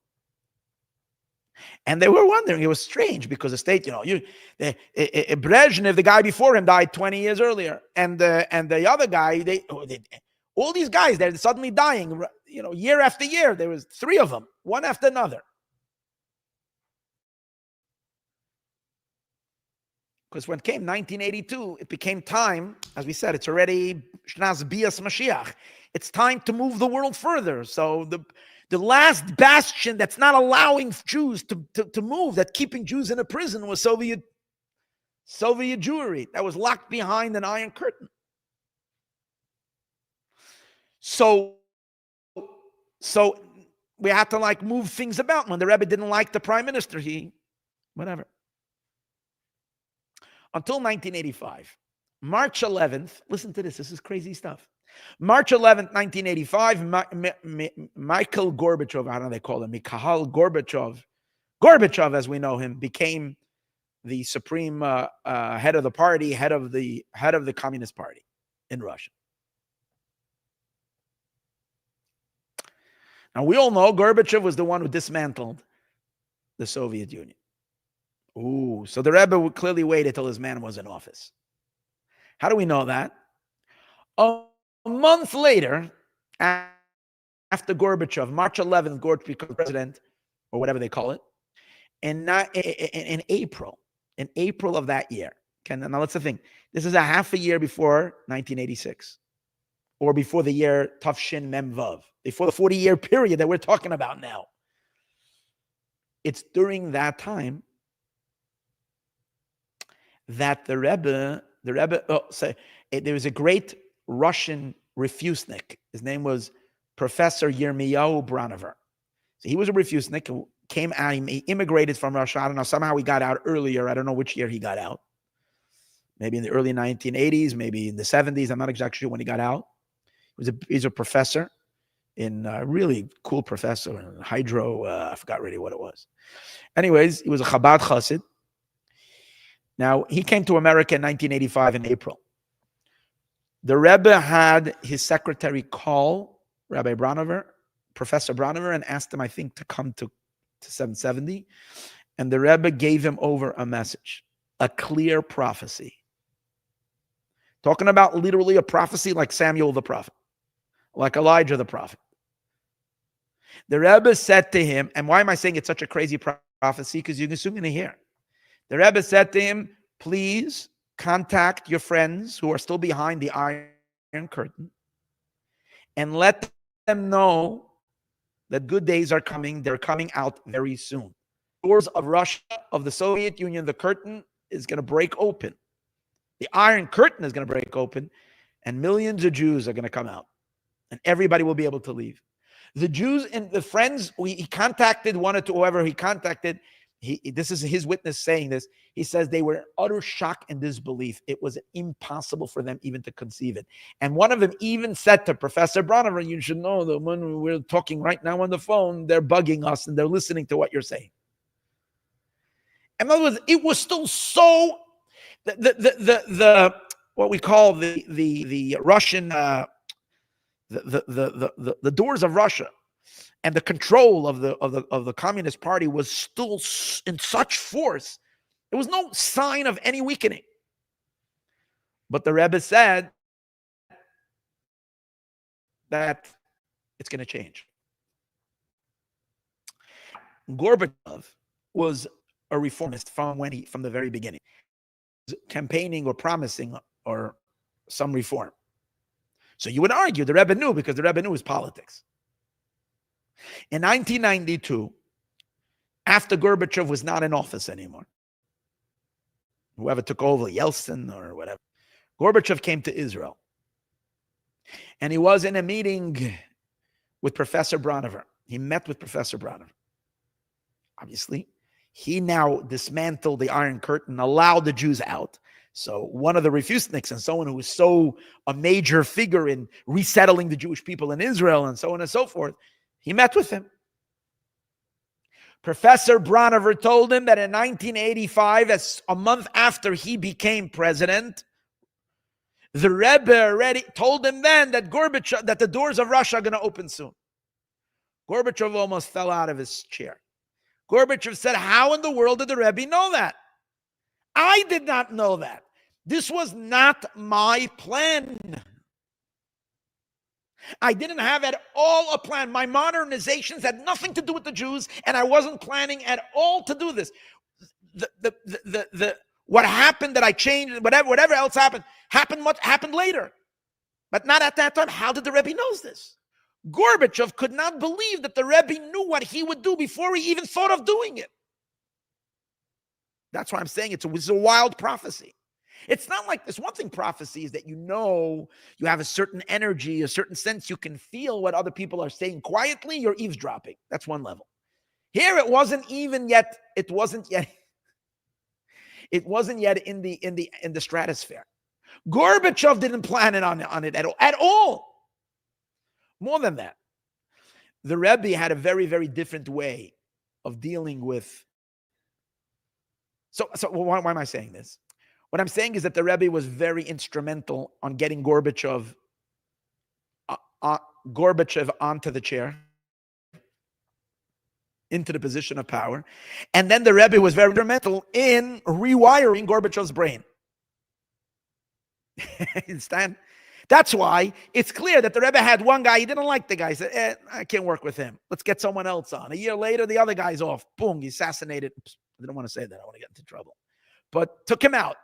And they were wondering, it was strange because the state, Brezhnev, the guy before him, died 20 years earlier. And the other guy, all these guys, they're suddenly dying, year after year. There was 3 of them, one after another. Because when it came 1982, it became time, as we said, it's already Shnas Bias Mashiach. It's time to move the world further. So the last bastion that's not allowing Jews to move, that keeping Jews in a prison, was Soviet Jewry that was locked behind an iron curtain. So we had to like move things about. When the Rebbe didn't like the prime minister, whatever. Until 1985, March 11th, listen to this, this is crazy stuff. March 11th, 1985, Michael Gorbachev, I don't know how they call him, Mikhail Gorbachev as we know him, became the supreme head of the party, head of the Communist Party in Russia. Now, we all know Gorbachev was the one who dismantled the Soviet Union. Ooh, so the Rebbe clearly waited till his man was in office. How do we know that? A month later, after Gorbachev, March 11th, Gorbachev becomes president, or whatever they call it, and in April of that year. Okay, now that's the thing. This is a half a year before 1986, or before the year Tafshin Mem Vav, before the 40-year period that we're talking about now. It's during that time that the Rebbe, there was a great Russian refusnik. His name was Professor Yirmiyahu Bronover. So he was a refusnik who came out, he immigrated from Russia. I don't know, somehow he got out earlier. I don't know which year he got out. Maybe in the early 1980s, maybe in the 70s. I'm not exactly sure when he got out. He's a professor, a really cool professor in hydro. I forgot really what it was. Anyways, he was a Chabad Chassid. Now, he came to America in 1985 in April. The Rebbe had his secretary call Rabbi Bronover, Professor Bronover, and asked him, I think, to come to 770. And the Rebbe gave him over a message, a clear prophecy. Talking about literally a prophecy like Samuel the prophet, like Elijah the prophet. The Rebbe said to him, and why am I saying it's such a crazy prophecy? Because you're soon going to hear. The Rebbe said to him, please contact your friends who are still behind the Iron Curtain and let them know that good days are coming. They're coming out very soon. Doors of Russia, of the Soviet Union, the curtain is going to break open. The Iron Curtain is going to break open, and millions of Jews are going to come out, and everybody will be able to leave. The Jews and the friends, he contacted one or two, whoever he contacted, this is his witness saying this. He says they were in utter shock and disbelief. It was impossible for them even to conceive it. And one of them even said to Professor Bronover, you should know that when we're talking right now on the phone, they're bugging us and they're listening to what you're saying. In other words, it was still so, what we call the Russian, the doors of Russia, and the control of the Communist Party was still in such force. There was no sign of any weakening. But the Rebbe said that it's going to change. Gorbachev was a reformist from the very beginning, campaigning or promising or some reform. So you would argue the Rebbe knew, because the Rebbe knew his politics. In 1992, after Gorbachev was not in office anymore, whoever took over, Yeltsin or whatever, Gorbachev came to Israel. And he was in a meeting with Professor Bronover. He met with Professor Bronover. Obviously, he now dismantled the Iron Curtain, allowed the Jews out. So one of the refusniks and someone who was so a major figure in resettling the Jewish people in Israel and so on and so forth, he met with him. Professor Bronover told him that in 1985, as a month after he became president, the Rebbe already told him then that that the doors of Russia are going to open soon. Gorbachev almost fell out of his chair. Gorbachev said, how in the world did the Rebbe know that? I did not know that. This was not my plan. I didn't have at all a plan. My modernizations had nothing to do with the Jews, and I wasn't planning at all to do this. What happened that I changed, whatever else happened later. But not at that time. How did the Rebbe knows this? Gorbachev could not believe that the Rebbe knew what he would do before he even thought of doing it. That's why I'm saying it's a wild prophecy. It's not like this. One thing prophecy is that you have a certain energy, a certain sense, you can feel what other people are saying quietly, you're eavesdropping. That's one level. Here it wasn't yet in the stratosphere. Gorbachev didn't plan it on it at all. More than that, the Rebbe had a very, very different way of dealing with. So why am I saying this? What I'm saying is that the Rebbe was very instrumental on getting Gorbachev onto the chair, into the position of power. And then the Rebbe was very instrumental in rewiring Gorbachev's brain. Understand? That's why it's clear that the Rebbe had one guy, he didn't like the guy. He said, I can't work with him. Let's get someone else on. A year later, the other guy's off. Boom, he assassinated. Oops, I didn't want to say that. I want to get into trouble. But took him out.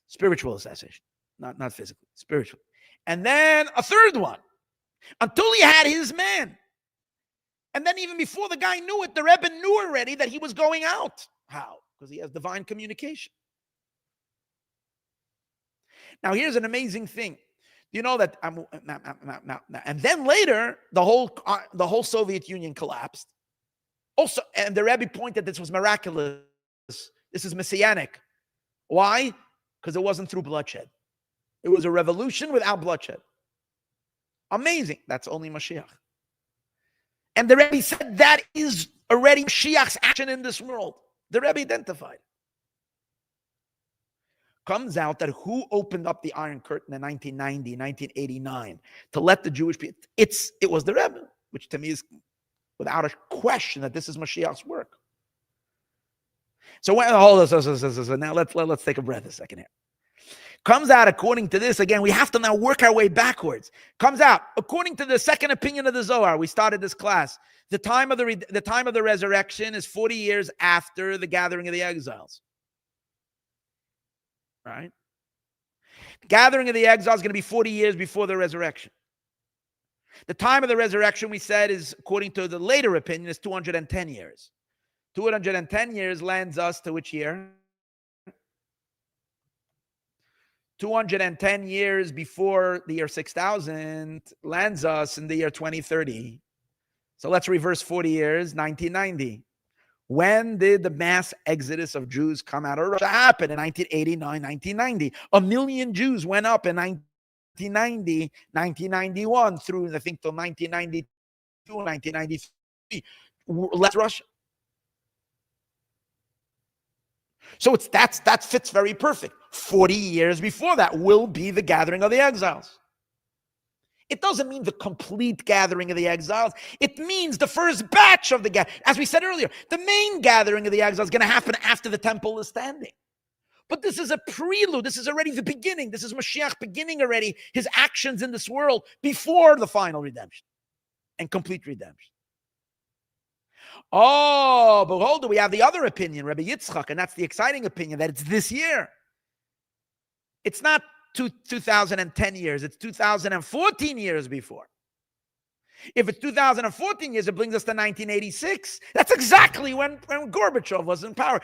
Spiritual assassination. Not physical, spiritual. And then a third one. Until he had his man. And then even before the guy knew it, the Rebbe knew already that he was going out. How? Because he has divine communication. Now, here's an amazing thing. You know that, and then later, the whole Soviet Union collapsed. Also, and the Rebbe pointed this was miraculous. This is messianic. Why? Because it wasn't through bloodshed. It was a revolution without bloodshed. Amazing. That's only Mashiach. And the Rebbe said that is already Mashiach's action in this world. The Rebbe identified. Comes out that who opened up the Iron Curtain in 1990, 1989 to let the Jewish people, it was the Rebbe, which to me is without a question that this is Mashiach's work. So now let's take a breath a second here. Comes out according to this, again, we have to now work our way backwards. Comes out according to the second opinion of the Zohar. We started this class. The time of the resurrection is 40 years after the gathering of the exiles. Right? The gathering of the exiles is going to be 40 years before the resurrection. The time of the resurrection, we said, is according to the later opinion, is 210 years. 210 years lands us to which year? 210 years before the year 6000 lands us in the year 2030. So let's reverse 40 years, 1990. When did the mass exodus of Jews come out of Russia happen? In 1989, 1990. 1 million Jews went up in 1990, 1991 through, I think, till 1992, 1993. Left Russia. So that fits very perfect. 40 years before that will be the gathering of the exiles. It doesn't mean the complete gathering of the exiles. It means the first batch of the gathering. As we said earlier, the main gathering of the exiles is going to happen after the temple is standing. But this is a prelude. This is already the beginning. This is Mashiach beginning already his actions in this world before the final redemption and complete redemption. Oh, but hold on, we have the other opinion, Rabbi Yitzchak, and that's the exciting opinion, that it's this year. It's not 2010 years, it's 2014 years before. If it's 2014 years, it brings us to 1986. That's exactly when Gorbachev was in power.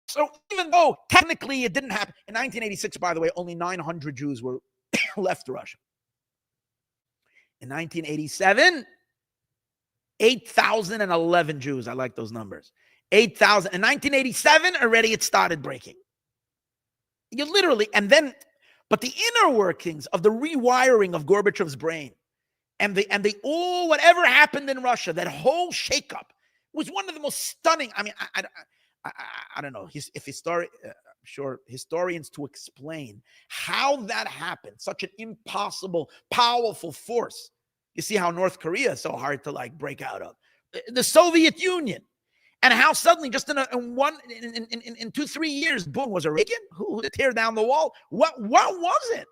So even though technically it didn't happen, in 1986, by the way, only 900 Jews were left Russia. In 1987, 8,011 Jews. I like those numbers. 8,000. In 1987, already it started breaking. You literally, and then, but the inner workings of the rewiring of Gorbachev's brain and whatever happened in Russia, that whole shakeup was one of the most stunning. I mean, I don't know I'm sure historians to explain how that happened. Such an impossible, powerful force. You see how North Korea is so hard to break out of. The Soviet Union. And how suddenly, just in 2-3 years, boom, was it Reagan who tear down the wall? What was it?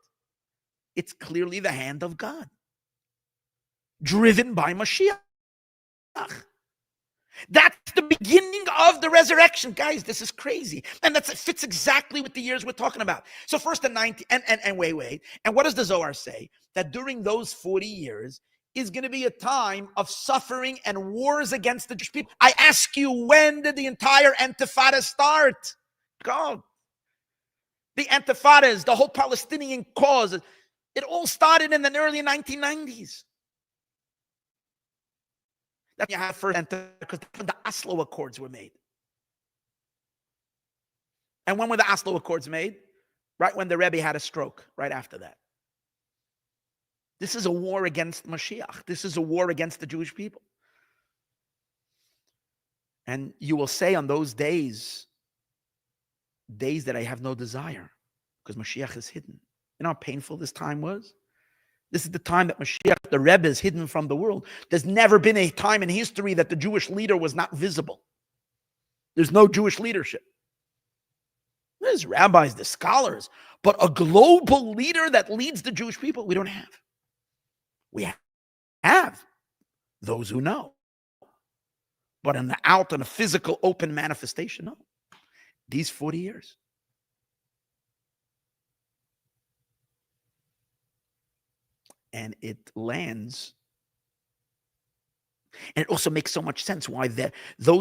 It's clearly the hand of God. Driven by Mashiach. That's the beginning of the resurrection. Guys, this is crazy. And it fits exactly with the years we're talking about. So first the 90, and wait. And what does the Zohar say? That during those 40 years is going to be a time of suffering and wars against the Jewish people. I ask you, when did the entire Intifada start? Go. The Intifadas, the whole Palestinian cause, it all started in the early 1990s. That you have first, because when the Oslo Accords were made. And when were the Oslo Accords made? Right when the Rebbe had a stroke, right after that. This is a war against Mashiach. This is a war against the Jewish people. And you will say on those days that I have no desire, because Mashiach is hidden. You know how painful this time was? This is the time that Mashiach, the Rebbe, is hidden from the world. There's never been a time in history that the Jewish leader was not visible. There's no Jewish leadership. There's rabbis, there's scholars, but a global leader that leads the Jewish people, we don't have. We have those who know. But in a physical, open manifestation, no. These 40 years. And it lands. And it also makes so much sense why though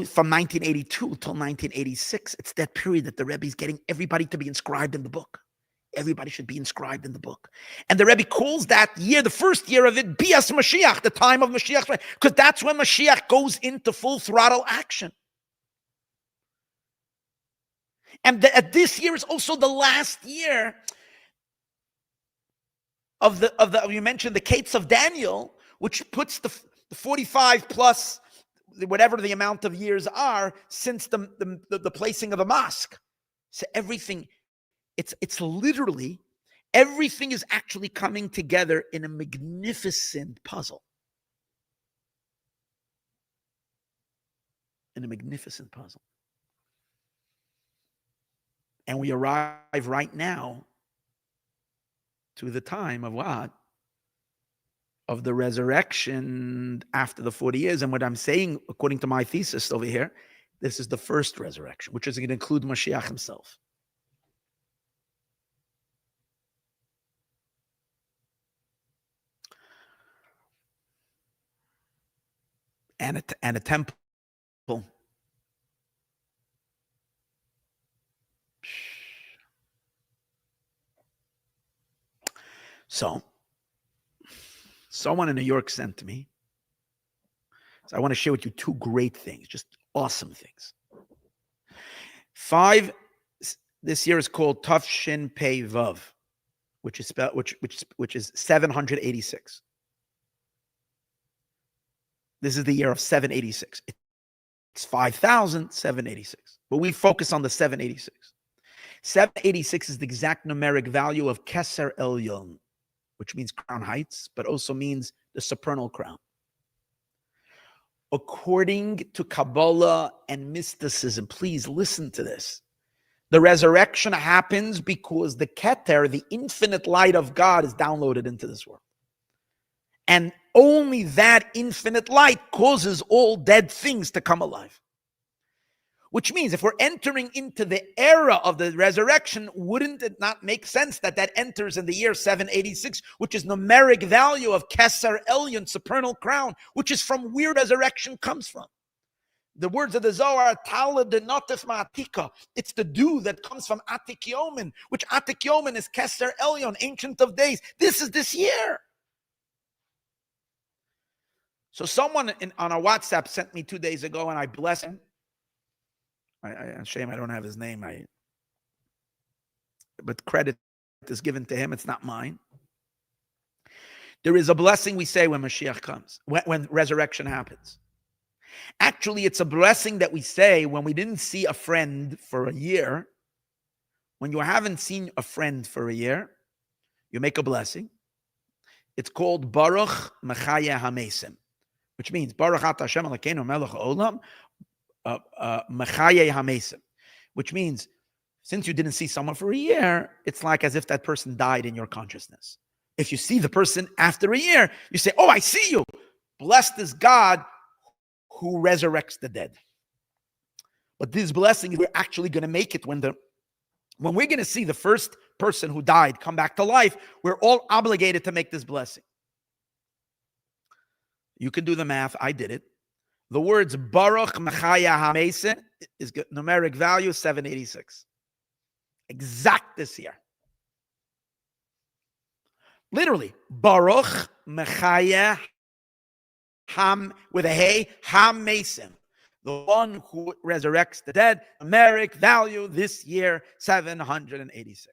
from 1982 till 1986, it's that period that the Rebbe is getting everybody to be inscribed in the book. Everybody should be inscribed in the book. And the Rebbe calls that year, the first year of it, Bias Mashiach, the time of Mashiach, because that's when Mashiach goes into full throttle action. And this year is also the last year of the you mentioned the Gates of Daniel, which puts the 45 plus whatever the amount of years are since the placing of the mosque. So everything, it's literally everything is actually coming together in a magnificent puzzle. In a magnificent puzzle. And we arrive right now to the time of what? Of the resurrection after the 40 years. And what I'm saying, according to my thesis over here, this is the first resurrection, which is going to include Mashiach himself. And a temple. So, someone in New York sent to me. So I want to share with you two great things, just awesome things. 5, this year is called Tuf Shin Pei Vav, which is 786. This is the year of 786. It's 5,786, but we focus on the 786. 786 is the exact numeric value of Keser Elyon, which means crown heights, but also means the supernal crown. According to Kabbalah and mysticism, please listen to this. The resurrection happens because the Keter, the infinite light of God, is downloaded into this world. And only that infinite light causes all dead things to come alive. Which means if we're entering into the era of the resurrection, wouldn't it not make sense that enters in the year 786, which is numeric value of Keser Elyon, supernal crown, which is from where resurrection comes from. The words of the Zohar, Tala de Notif Ma'atika. It's the dew that comes from Atik Yomin, which Atik Yomin is Keser Elyon, ancient of days. This is this year. So someone on our WhatsApp sent me 2 days ago, and I bless him. Shame I don't have his name. But credit is given to him. It's not mine. There is a blessing we say when Mashiach comes, when resurrection happens. Actually, it's a blessing that we say when we didn't see a friend for a year. When you haven't seen a friend for a year, you make a blessing. It's called Baruch Mechaya HaMesim, which means Baruch Ata Hashem Elokeinu Melech Haolam Mechaya HaMesim, which means since you didn't see someone for a year, it's like as if that person died in your consciousness. If you see the person after a year, you say, oh, I see you. Blessed is God who resurrects the dead. But this blessing, we're actually going to make it when we're going to see the first person who died come back to life. We're all obligated to make this blessing. You can do the math. I did it. The words Baruch Mechaya HaMesim is numeric value 786. Exact this year. Literally, Baruch Mechaya Ham with a Hey HaMesim, the one who resurrects the dead. Numeric value this year 786.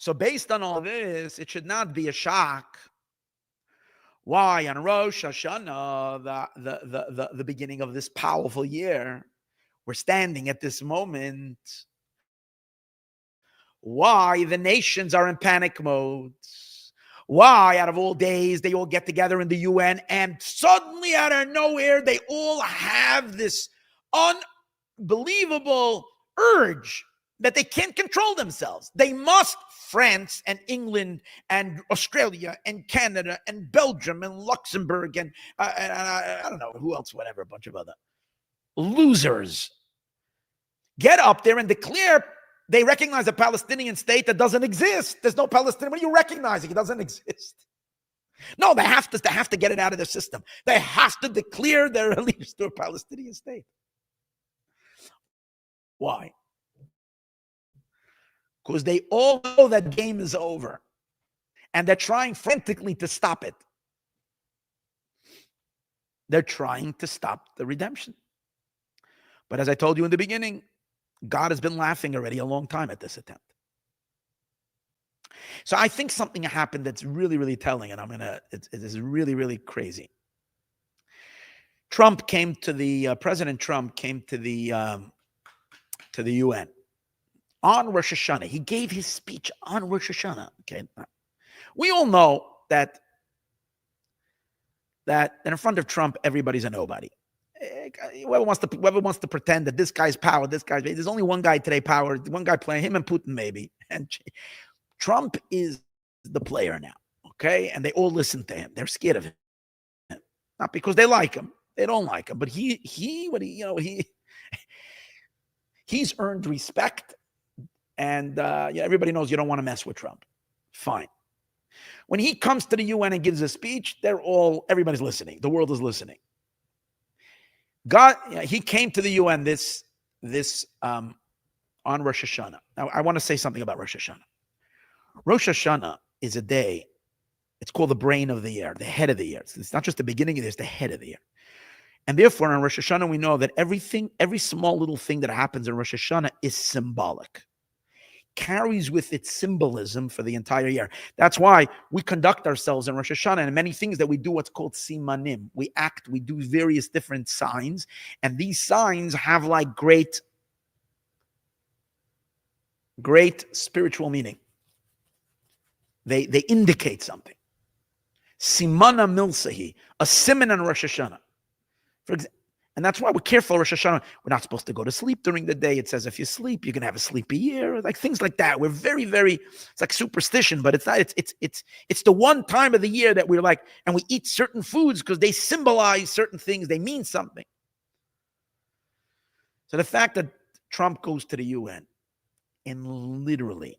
So based on all this, it should not be a shock why on Rosh Hashanah, the beginning of this powerful year, we're standing at this moment, why the nations are in panic mode, why out of all days they all get together in the UN and suddenly out of nowhere they all have this unbelievable urge that they can't control themselves. They must, France and England and Australia and Canada and Belgium and Luxembourg and I don't know who else, whatever, a bunch of other losers, get up there and declare they recognize a Palestinian state that doesn't exist. There's no Palestinian. What are you recognizing? It doesn't exist. No, they have to get it out of their system. They have to declare their allegiance to a Palestinian state. Why? Because they all know that game is over. And they're trying frantically to stop it. They're trying to stop the redemption. But as I told you in the beginning, God has been laughing already a long time at this attempt. So I think something happened that's really, really telling, and it is really, really crazy. President Trump came to the UN. On Rosh Hashanah, he gave his speech on Rosh Hashanah. Okay, we all know that in front of Trump, everybody's a nobody. Whoever wants to pretend that this guy's power, there's only one guy today power, one guy playing, him and Putin maybe. And Trump is the player now. Okay, and they all listen to him. They're scared of him, not because they like him. They don't like him, but he's earned respect. And everybody knows you don't want to mess with Trump. Fine. When he comes to the UN and gives a speech, everybody's listening. The world is listening. He came to the UN on Rosh Hashanah. Now, I want to say something about Rosh Hashanah. Rosh Hashanah is a day. It's called the brain of the year, the head of the year. It's not just the beginning of the year, it's the head of the year. And therefore, on Rosh Hashanah, we know that every small little thing that happens in Rosh Hashanah is symbolic. Carries with it symbolism for the entire year. That's why we conduct ourselves in Rosh Hashanah and many things that we do what's called simanim. We do various different signs, and these signs have like great spiritual meaning. They indicate something. Simana milsahi, a siman on Rosh Hashanah. For example, and that's why we're careful, Rosh Hashanah. We're not supposed to go to sleep during the day. It says if you sleep, you can have a sleepy year, like things like that. We're very, very, it's like superstition, but it's not, it's the one time of the year that we're like, and we eat certain foods because they symbolize certain things. They mean something. So the fact that Trump goes to the UN and literally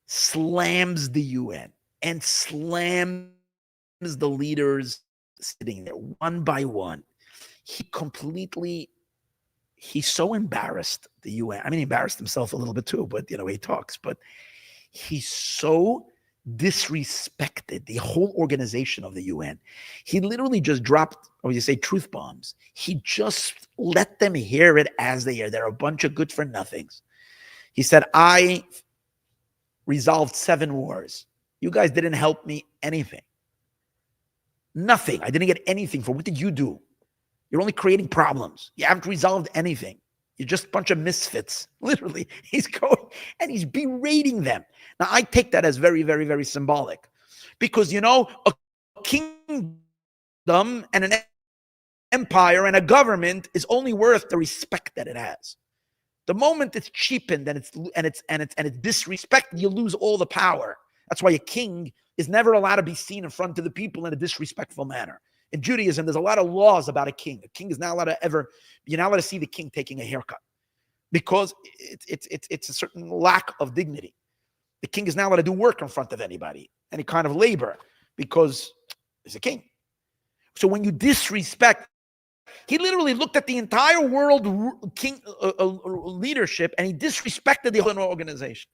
slams the UN and slams the leaders sitting there one by one, he's so embarrassed, the UN. I mean, he embarrassed himself a little bit too, but he talks, but he's so disrespected the whole organization of the UN. He literally just dropped, or you say, truth bombs. He just let them hear it as they hear. They're a bunch of good for nothings. He said, I resolved 7 wars. You guys didn't help me anything. Nothing. I didn't get anything for what did you do? You're only creating problems. You haven't resolved anything. You're just a bunch of misfits. Literally, he's going and he's berating them. Now, I take that as very, very, very symbolic because, a kingdom and an empire and a government is only worth the respect that it has. The moment it's cheapened and it's disrespected, you lose all the power. That's why a king is never allowed to be seen in front of the people in a disrespectful manner. In Judaism, there's a lot of laws about a king. A king is not allowed to you're not allowed to see the king taking a haircut because it's a certain lack of dignity. The king is not allowed to do work in front of anybody, any kind of labor, because he's a king. So when you disrespect, he literally looked at the entire world king leadership and he disrespected the whole organization.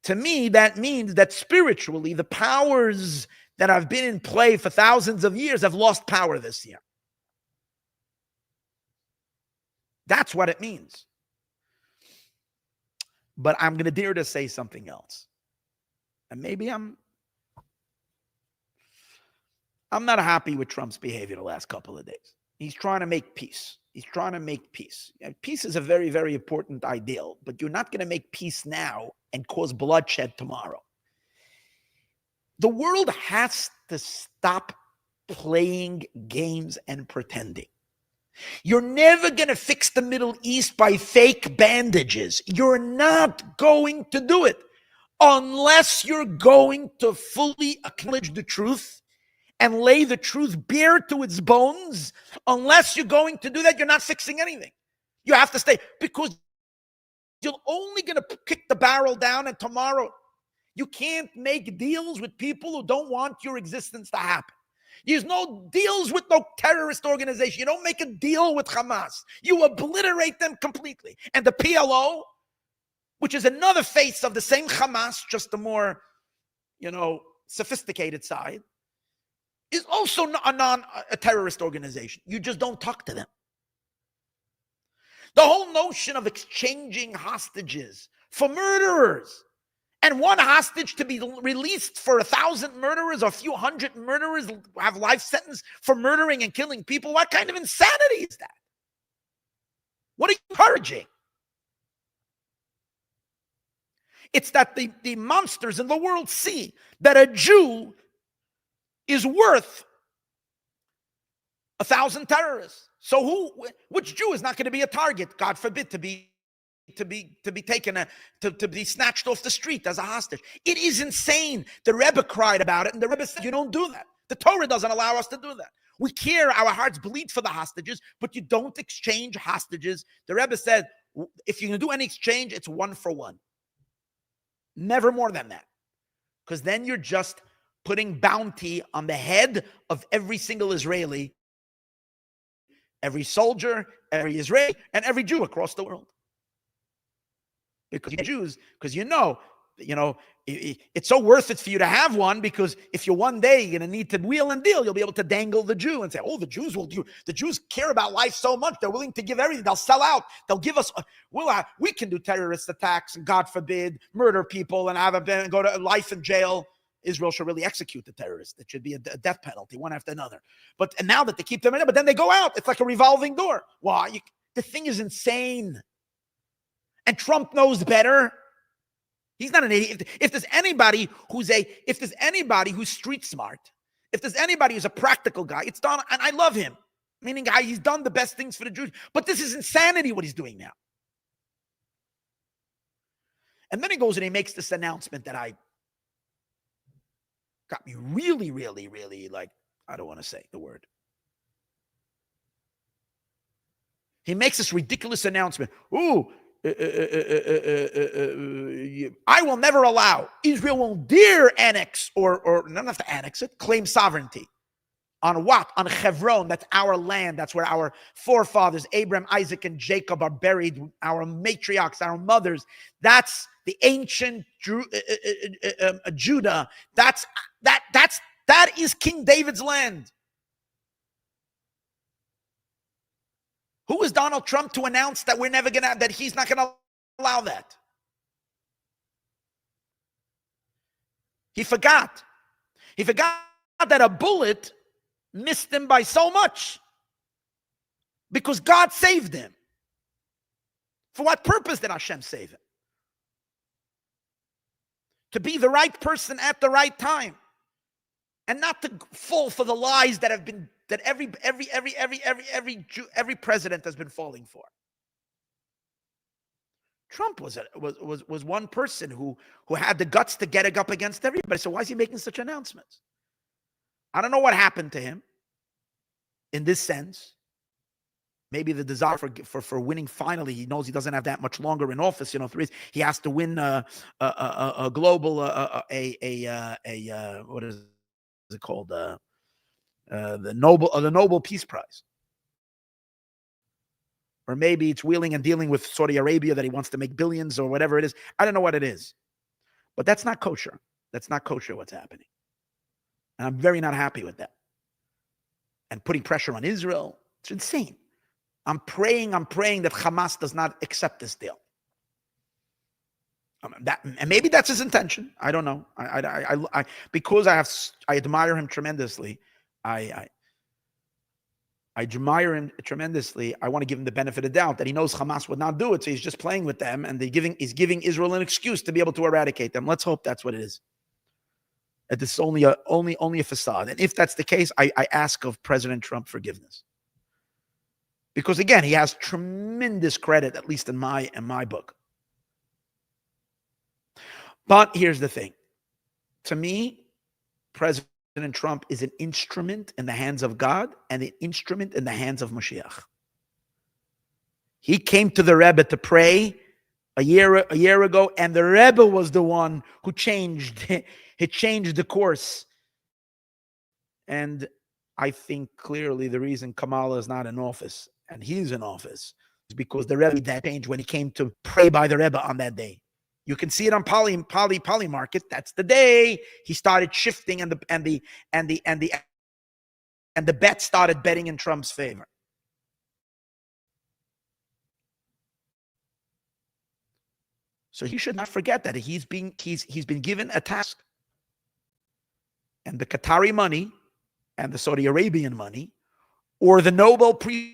To me, that means that spiritually, the powers that have been in play for thousands of years have lost power this year. That's what it means. But I'm going to dare to say something else. And maybe I'm not happy with Trump's behavior the last couple of days. He's trying to make peace. He's trying to make peace. Peace is a very, very important ideal, but you're not going to make peace now and cause bloodshed tomorrow. The world has to stop playing games and pretending. You're never going to fix the Middle East by fake bandages. You're not going to do it unless you're going to fully acknowledge the truth and lay the truth bare to its bones. Unless you're going to do that, you're not fixing anything. You have to stay, because you're only going to kick the barrel down, and tomorrow you can't make deals with people who don't want your existence to happen. There's no deals with no terrorist organization. You don't make a deal with Hamas. You obliterate them completely. And the PLO, which is another face of the same Hamas, just a more, sophisticated side, is also a terrorist organization. You just don't talk to them. The whole notion of exchanging hostages for murderers and one hostage to be released for 1,000 murderers or a few hundred murderers have life sentence for murdering and killing people. What kind of insanity is that? What are you encouraging? It's that the monsters in the world see that a Jew is worth 1,000 terrorists. So which Jew is not going to be a target, God forbid, to be taken, to be snatched off the street as a hostage? It is insane. The Rebbe cried about it, and the Rebbe said, you don't do that. The Torah doesn't allow us to do that. We care, our hearts bleed for the hostages, but you don't exchange hostages. The Rebbe said, if you're going to do any exchange, it's 1 for 1. Never more than that. Because then you're just putting bounty on the head of every single Israeli, every soldier, every Israeli, and every Jew across the world. Because Jews, because it's so worth it for you to have one, because if you're one day you're going to need to wheel and deal, you'll be able to dangle the Jew and say, oh, the Jews will do. The Jews care about life so much, they're willing to give everything. They'll sell out. They'll give us, we can do terrorist attacks and, God forbid, murder people and go to life in jail. Israel should really execute the terrorists. It should be a death penalty, one after another. And now that they keep them in there, but then they go out. It's like a revolving door. Why? The thing is insane. And Trump knows better. He's not an idiot. If there's anybody who's street smart, if there's anybody who's a practical guy, it's Donald, and I love him. Meaning he's done the best things for the Jews. But this is insanity what he's doing now. And then he goes and he makes this announcement that got me really, really, really, I don't want to say the word. He makes this ridiculous announcement. I will never allow, Israel won't dare annex or not have to annex it, claim sovereignty. On what? On Hebron. That's our land. That's where our forefathers, Abraham, Isaac, and Jacob, are buried. Our matriarchs, our mothers. That's the ancient Judah. That is King David's land. Who is Donald Trump to announce that that he's not gonna allow that? He forgot. He forgot that a bullet missed him by so much because God saved him. For what purpose did Hashem save him? To be the right person at the right time, and not to fall for the lies that every president has been falling for. Trump was one person who had the guts to get up against everybody. So why is he making such announcements? I don't know what happened to him in this sense. Maybe the desire for winning finally. He knows he doesn't have that much longer in office. He has to win a global what is it called? The Nobel Peace Prize. Or maybe it's wheeling and dealing with Saudi Arabia that he wants to make billions or whatever it is. I don't know what it is. But that's not kosher. That's not kosher what's happening. And I'm very not happy with that. And putting pressure on Israel, it's insane. I'm praying that Hamas does not accept this deal. And maybe that's his intention. I don't know. Because I admire him tremendously. I admire him tremendously. I want to give him the benefit of the doubt that he knows Hamas would not do it, so he's just playing with them, and he's giving Israel an excuse to be able to eradicate them. Let's hope that's what it is. That this is only a facade. And if that's the case, I ask of President Trump forgiveness. Because again, he has tremendous credit, at least in my book. But here's the thing. To me, President Trump is an instrument in the hands of God and an instrument in the hands of Mashiach. He came to the Rebbe to pray a year ago, and the Rebbe was the one who changed the course. And I think clearly the reason Kamala is not in office and he's in office is because the Rebbe that changed when he came to pray by the Rebbe on that day. You can see it on Poly Market. That's the day he started shifting, and the bet started betting in Trump's favor. So he should not forget that he's been given a task, and the Qatari money, and the Saudi Arabian money, or the Nobel Peace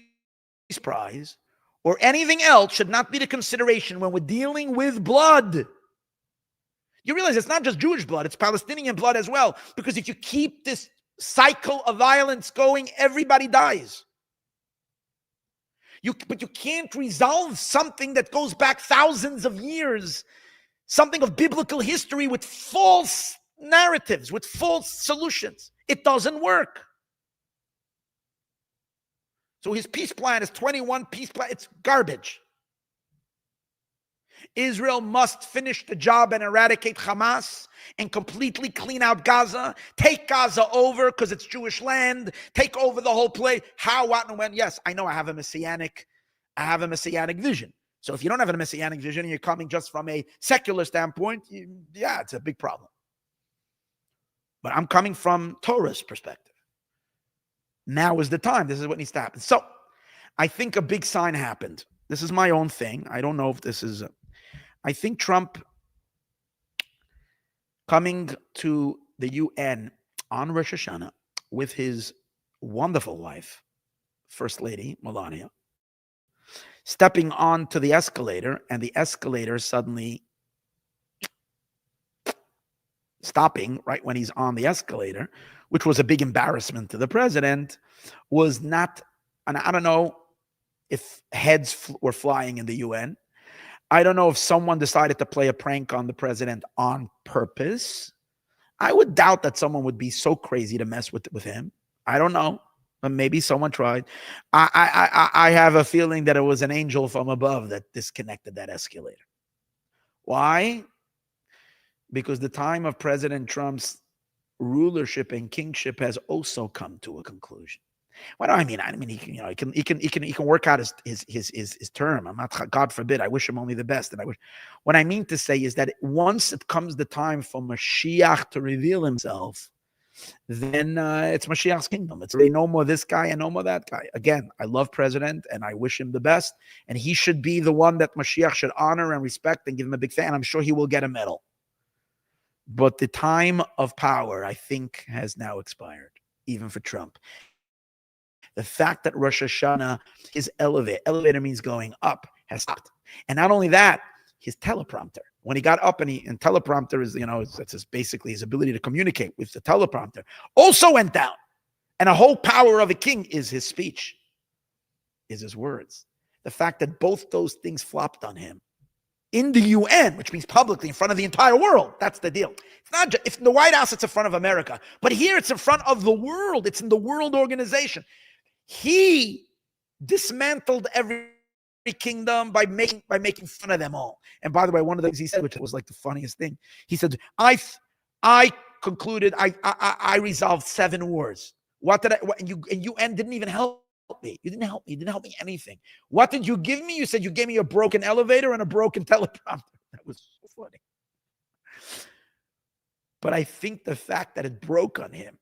Prize, or anything else should not be the consideration when we're dealing with blood. You realize it's not just Jewish blood, it's Palestinian blood as well. Because if you keep this cycle of violence going, everybody dies. But you can't resolve something that goes back thousands of years, something of biblical history with false narratives, with false solutions. It doesn't work. So his peace plan is 21 peace plan. It's garbage. Israel must finish the job and eradicate Hamas and completely clean out Gaza. Take Gaza over because it's Jewish land. Take over the whole place. How, what, and when? Yes, I know I have a messianic vision. So if you don't have a messianic vision and you're coming just from a secular standpoint, it's a big problem. But I'm coming from Torah's perspective. Now is the time. This is what needs to happen. So I think a big sign happened. This is my own thing. I don't know if this is... I think Trump coming to the UN on Rosh Hashanah with his wonderful wife, First Lady Melania, stepping onto the escalator, and the escalator suddenly stopping right when he's on the escalator, which was a big embarrassment to the president, was not, and I don't know if heads were flying in the UN. I don't know if someone decided to play a prank on the president on purpose. I would doubt that someone would be so crazy to mess with him. I don't know, but maybe someone tried. I have a feeling that it was an angel from above that disconnected that escalator. Why? Because the time of President Trump's rulership and kingship has also come to a conclusion. What do I mean? I mean, he can work out his term. I'm not, God forbid, I wish him only the best. And what I mean to say is that once it comes the time for Mashiach to reveal himself, then it's Mashiach's kingdom. It's really no more this guy and no more that guy. Again, I love President and I wish him the best. And he should be the one that Mashiach should honor and respect and give him a big fan. I'm sure he will get a medal. But the time of power, I think, has now expired, even for Trump. The fact that Rosh Hashanah, his elevator means going up, has stopped. And not only that, his teleprompter. When he got up and teleprompter is, it's basically his ability to communicate with the teleprompter, also went down. And a whole power of a king is his speech, is his words. The fact that both those things flopped on him in the UN, which means publicly in front of the entire world. That's the deal. It's not just, if in the White House, it's in front of America, but here it's in front of the world. It's in the World Organization. He dismantled every kingdom by making fun of them all. And by the way, one of the things he said, which was like the funniest thing, he said, I concluded, I resolved 7 wars. What did I? And you didn't even help me. You didn't help me. You didn't help me anything. What did you give me? You said you gave me a broken elevator and a broken teleprompter. That was so funny. But I think the fact that it broke on him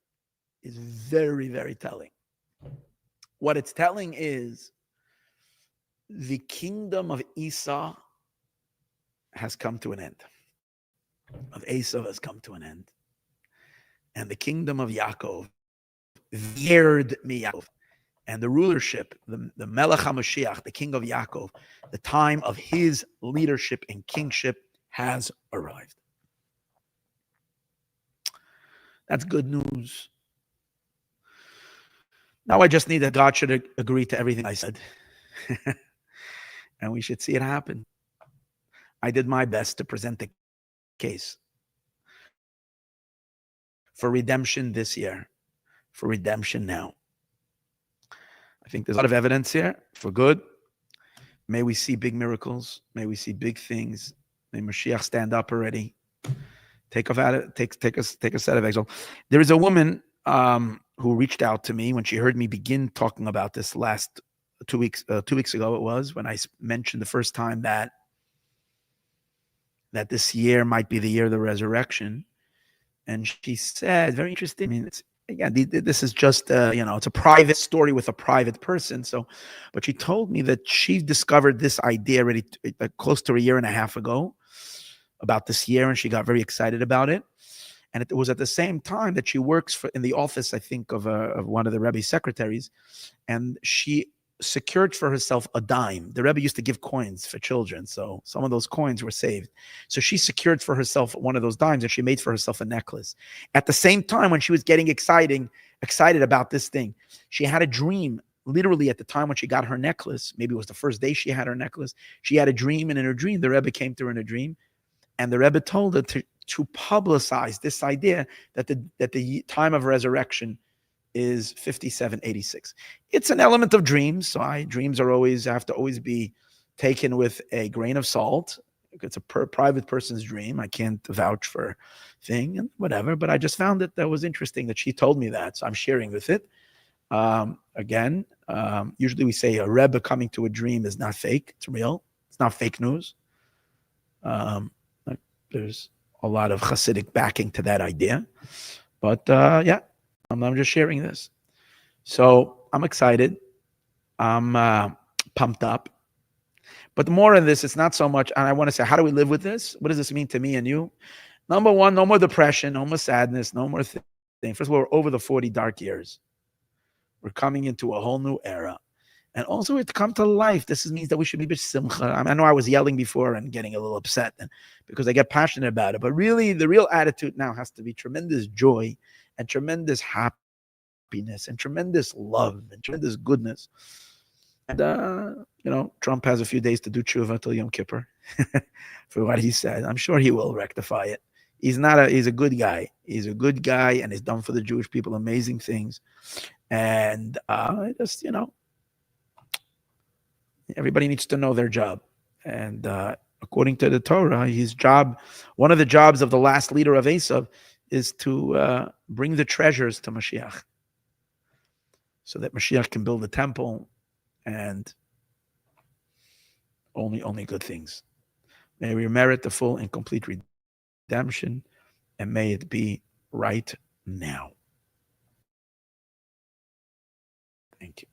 is very, very telling. What it's telling is the kingdom of Esau has come to an end. Of Esau has come to an end. And the kingdom of Yaakov veered me Yaakov. And the rulership, the Melech HaMashiach, the king of Yaakov, the time of his leadership and kingship has arrived. That's good news. Now I just need that God should agree to everything I said. And we should see it happen. I did my best to present the case for redemption this year, for redemption now. I think there's a lot of evidence here for good. May we see big miracles. May we see big things. May Mashiach stand up already. Take a set of exile. There is a woman who reached out to me when she heard me begin talking about this last 2 weeks. 2 weeks ago it was when I mentioned the first time that this year might be the year of the resurrection, and she said, very interesting. I mean, this is just it's a private story with a private person. So, but she told me that she discovered this idea already close to a year and a half ago about this year, and she got very excited about it. And it was at the same time that she works in the office, I think, of one of the Rebbe's secretaries, and she secured for herself a dime. The Rebbe used to give coins for children, so some of those coins were saved. So she secured for herself one of those dimes, and she made for herself a necklace. At the same time, when she was getting excited about this thing, she had a dream. Literally, at the time when she got her necklace, maybe it was the first day she had her necklace, she had a dream, and in her dream, the Rebbe came to her in a dream, and the Rebbe told her to publicize this idea that the time of resurrection is 5786. It's an element of dreams. So dreams have to always be taken with a grain of salt. It's a private person's dream. I can't vouch for thing and whatever, but I just found that was interesting that she told me that. So I'm sharing with it. Usually we say a Rebbe coming to a dream is not fake. It's real. It's not fake news. There's a lot of Hasidic backing to that idea. But I'm just sharing this. So I'm excited. I'm pumped up. But more of this, it's not so much, and I want to say, how do we live with this? What does this mean to me and you? Number one, no more depression, no more sadness, no more thing. First of all, we're over the 40 dark years. We're coming into a whole new era. And also, it's come to life. This means that we should be b'simcha. I know I was yelling before and getting a little upset because I get passionate about it. But really, the real attitude now has to be tremendous joy and tremendous happiness and tremendous love and tremendous goodness. And, Trump has a few days to do tshuva till Yom Kippur for what he said. I'm sure he will rectify it. He's a good guy. He's a good guy, and he's done for the Jewish people amazing things. And everybody needs to know their job. And according to the Torah, one of the jobs of the last leader of Esav is to bring the treasures to Mashiach so that Mashiach can build a temple and only good things. May we merit the full and complete redemption, and may it be right now. Thank you.